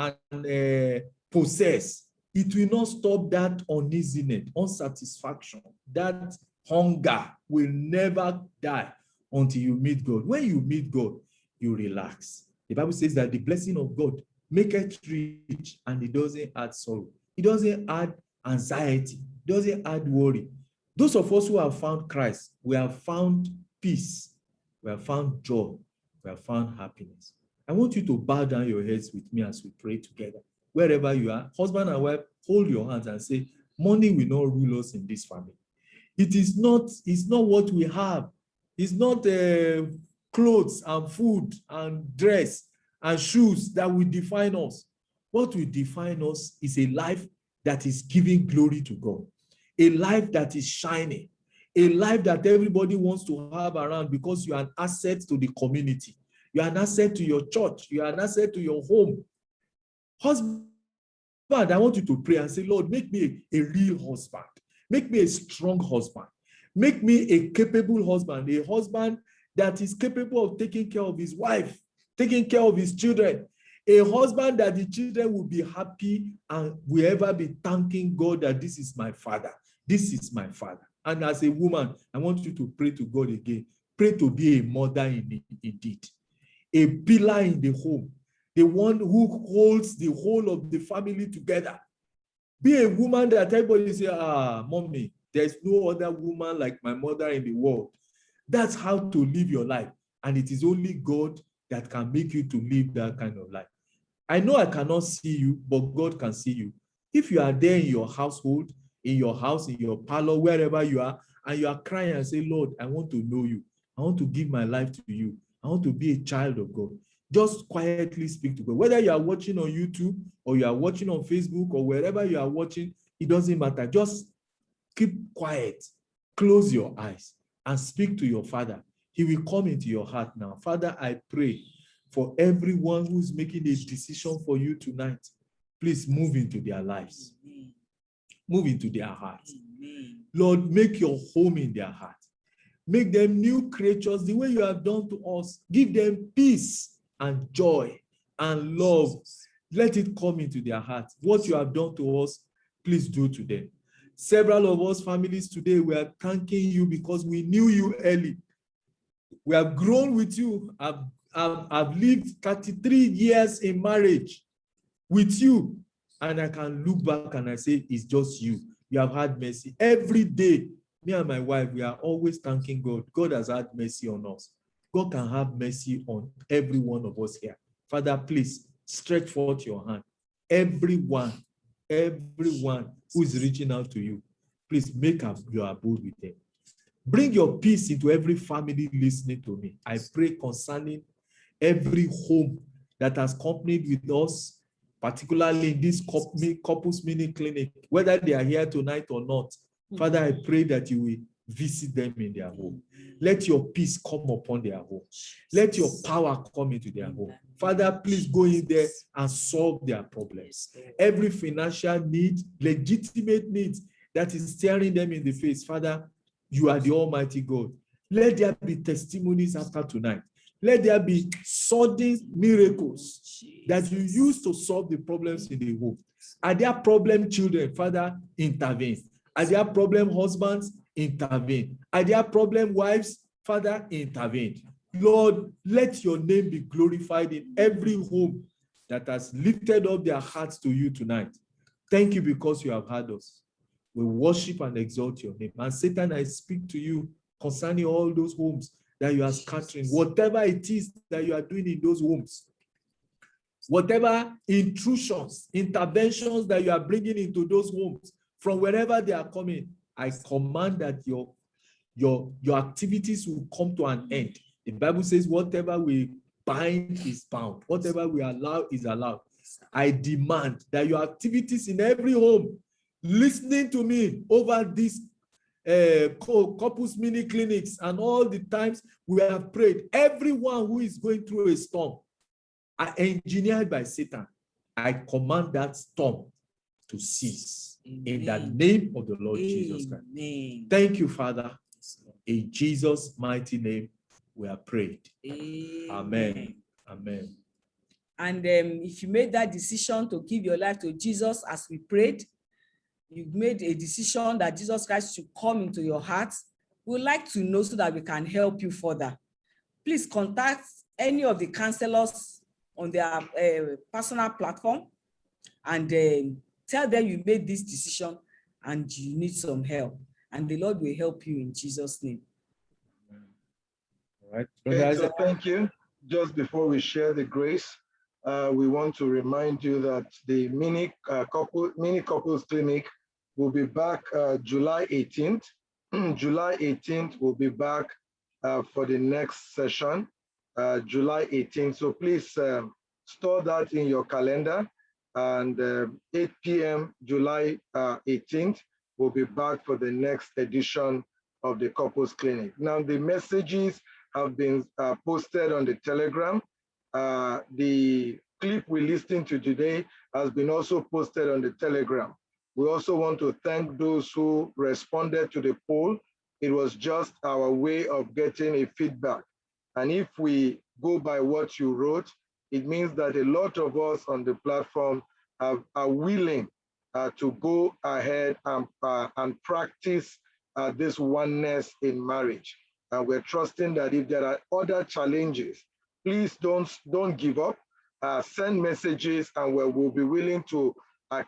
[SPEAKER 3] possess, it will not stop that uneasiness, unsatisfaction. That hunger will never die until you meet God. When you meet God, you relax. The Bible says that the blessing of God maketh rich and it doesn't add sorrow. It doesn't add anxiety. It doesn't add worry. Those of us who have found Christ, we have found peace. We have found joy. We have found happiness. I want you to bow down your heads with me as we pray together. Wherever you are, husband and wife, hold your hands and say, money will not rule us in this family. It's not what we have. It's not clothes and food and dress and shoes that will define us. What will define us is a life that is giving glory to God, a life that is shining, a life that everybody wants to have around because you are an asset to the community. You are an asset to your church. You are an asset to your home. Husband, I want you to pray and say, Lord, make me a real husband. Make me a strong husband. Make me a capable husband, a husband that is capable of taking care of his wife, taking care of his children, a husband that the children will be happy and will ever be thanking God that this is my father. This is my father. And as a woman, I want you to pray to God again. Pray to be a mother indeed, a pillar in the home, the one who holds the whole of the family together. Be a woman that everybody say, mommy, there's no other woman like my mother in the world. That's how to live your life. And it is only God that can make you to live that kind of life. I know I cannot see you, but God can see you. If you are there in your household, in your house, in your parlor, wherever you are, and you are crying and say, Lord, I want to know you. I want to give my life to you. I want to be a child of God. Just quietly speak to God. Whether you are watching on YouTube or you are watching on Facebook or wherever you are watching, it doesn't matter. Just keep quiet. Close your eyes and speak to your Father. He will come into your heart now. Father, I pray for everyone who's making a decision for you tonight. Please move into their lives. Move into their hearts. Lord, make your home in their heart. Make them new creatures the way you have done to us. Give them peace and joy and love. Let it come into their hearts. What you have done to us, please do to them. Several of us families today, we are thanking you because we knew you early. We have grown with you. I've lived 33 years in marriage with you. And I can look back and I say, it's just you. You have had mercy. Every day, me and my wife, we are always thanking God. God has had mercy on us. God can have mercy on every one of us here. Father, please stretch forth your hand. Everyone who is reaching out to you, please make up your abode with them. Bring your peace into every family listening to me. I pray concerning every home that has accompanied with us, particularly in this couples mini clinic, whether they are here tonight or not. Father, I pray that you will visit them in their home. Let your peace come upon their home. Let your power come into their home. Father, please go in there and solve their problems. Every financial need, legitimate needs that is staring them in the face, Father, you are the Almighty God. Let there be testimonies after tonight. Let there be sudden miracles that you use to solve the problems in the home. Are there problem children? Father, intervene. Are there problem husbands? Intervene. Are there problem wives? Father, intervene. Lord, let your name be glorified in every home that has lifted up their hearts to you tonight. Thank you because you have heard us. We worship and exalt your name. And Satan, I speak to you concerning all those homes that you are scattering, whatever it is that you are doing in those homes, whatever intrusions, interventions that you are bringing into those homes, from wherever they are coming, I command that your activities will come to an end. The Bible says, whatever we bind is bound. Whatever we allow is allowed. I demand that your activities in every home, listening to me over this couples mini clinics and all the times we have prayed, everyone who is going through a storm are engineered by Satan. I command that storm to cease. Amen. In the name of the Lord Jesus Christ. Thank you, Father. In Jesus' mighty name, we are prayed. Amen. Amen.
[SPEAKER 8] And if you made that decision to give your life to Jesus as we prayed, you've made a decision that Jesus Christ should come into your heart, we would like to know so that we can help you further. Please contact any of the counselors on their personal platform and tell them you made this decision and you need some help. And the Lord will help you in Jesus' name.
[SPEAKER 3] All right.
[SPEAKER 2] Okay, so thank you. Just before we share the grace, we want to remind you that the mini couples clinic will be back July 18th. July 18th, we'll be back for the next session, July 18th. So please store that in your calendar. And 8 p.m. July 18th, we'll be back for the next edition of the Couples Clinic. Now, the messages have been posted on the Telegram. The clip we listened to today has been also posted on the Telegram. We also want to thank those who responded to the poll. It was just our way of getting a feedback. And if we go by what you wrote, it means that a lot of us on the platform are willing to go ahead and practice this oneness in marriage. And we're trusting that if there are other challenges, please don't give up. Send messages, and we'll be willing to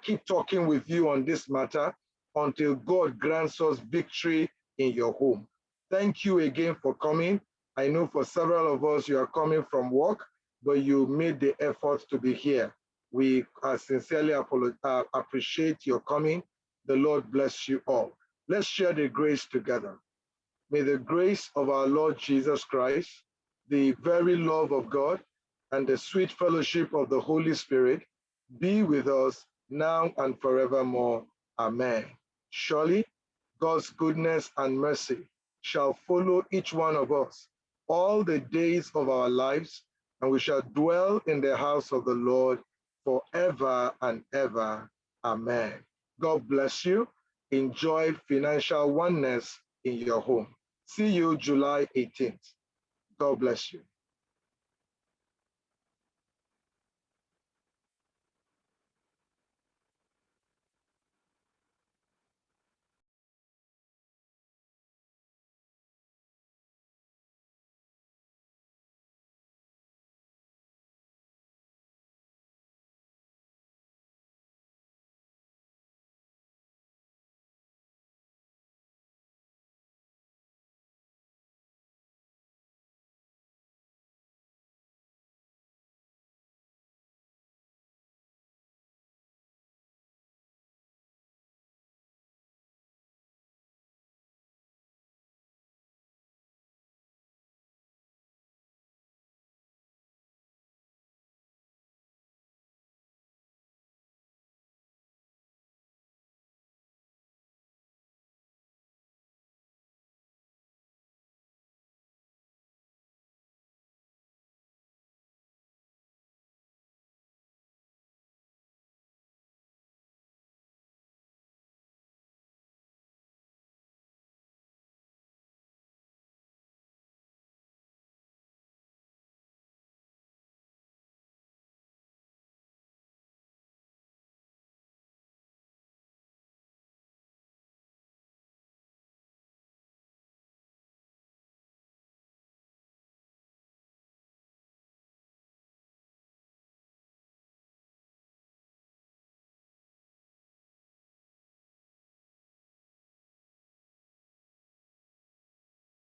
[SPEAKER 2] keep talking with you on this matter until God grants us victory in your home. Thank you again for coming. I know for several of us, you are coming from work, but you made the effort to be here. We sincerely appreciate your coming. The Lord bless you all. Let's share the grace together. May the grace of our Lord Jesus Christ, the very love of God, and the sweet fellowship of the Holy Spirit be with us now and forevermore. Amen. Surely, God's goodness and mercy shall follow each one of us all the days of our lives, and we shall dwell in the house of the Lord forever and ever. Amen. God bless you. Enjoy financial oneness in your home. See you July 18th. God bless you.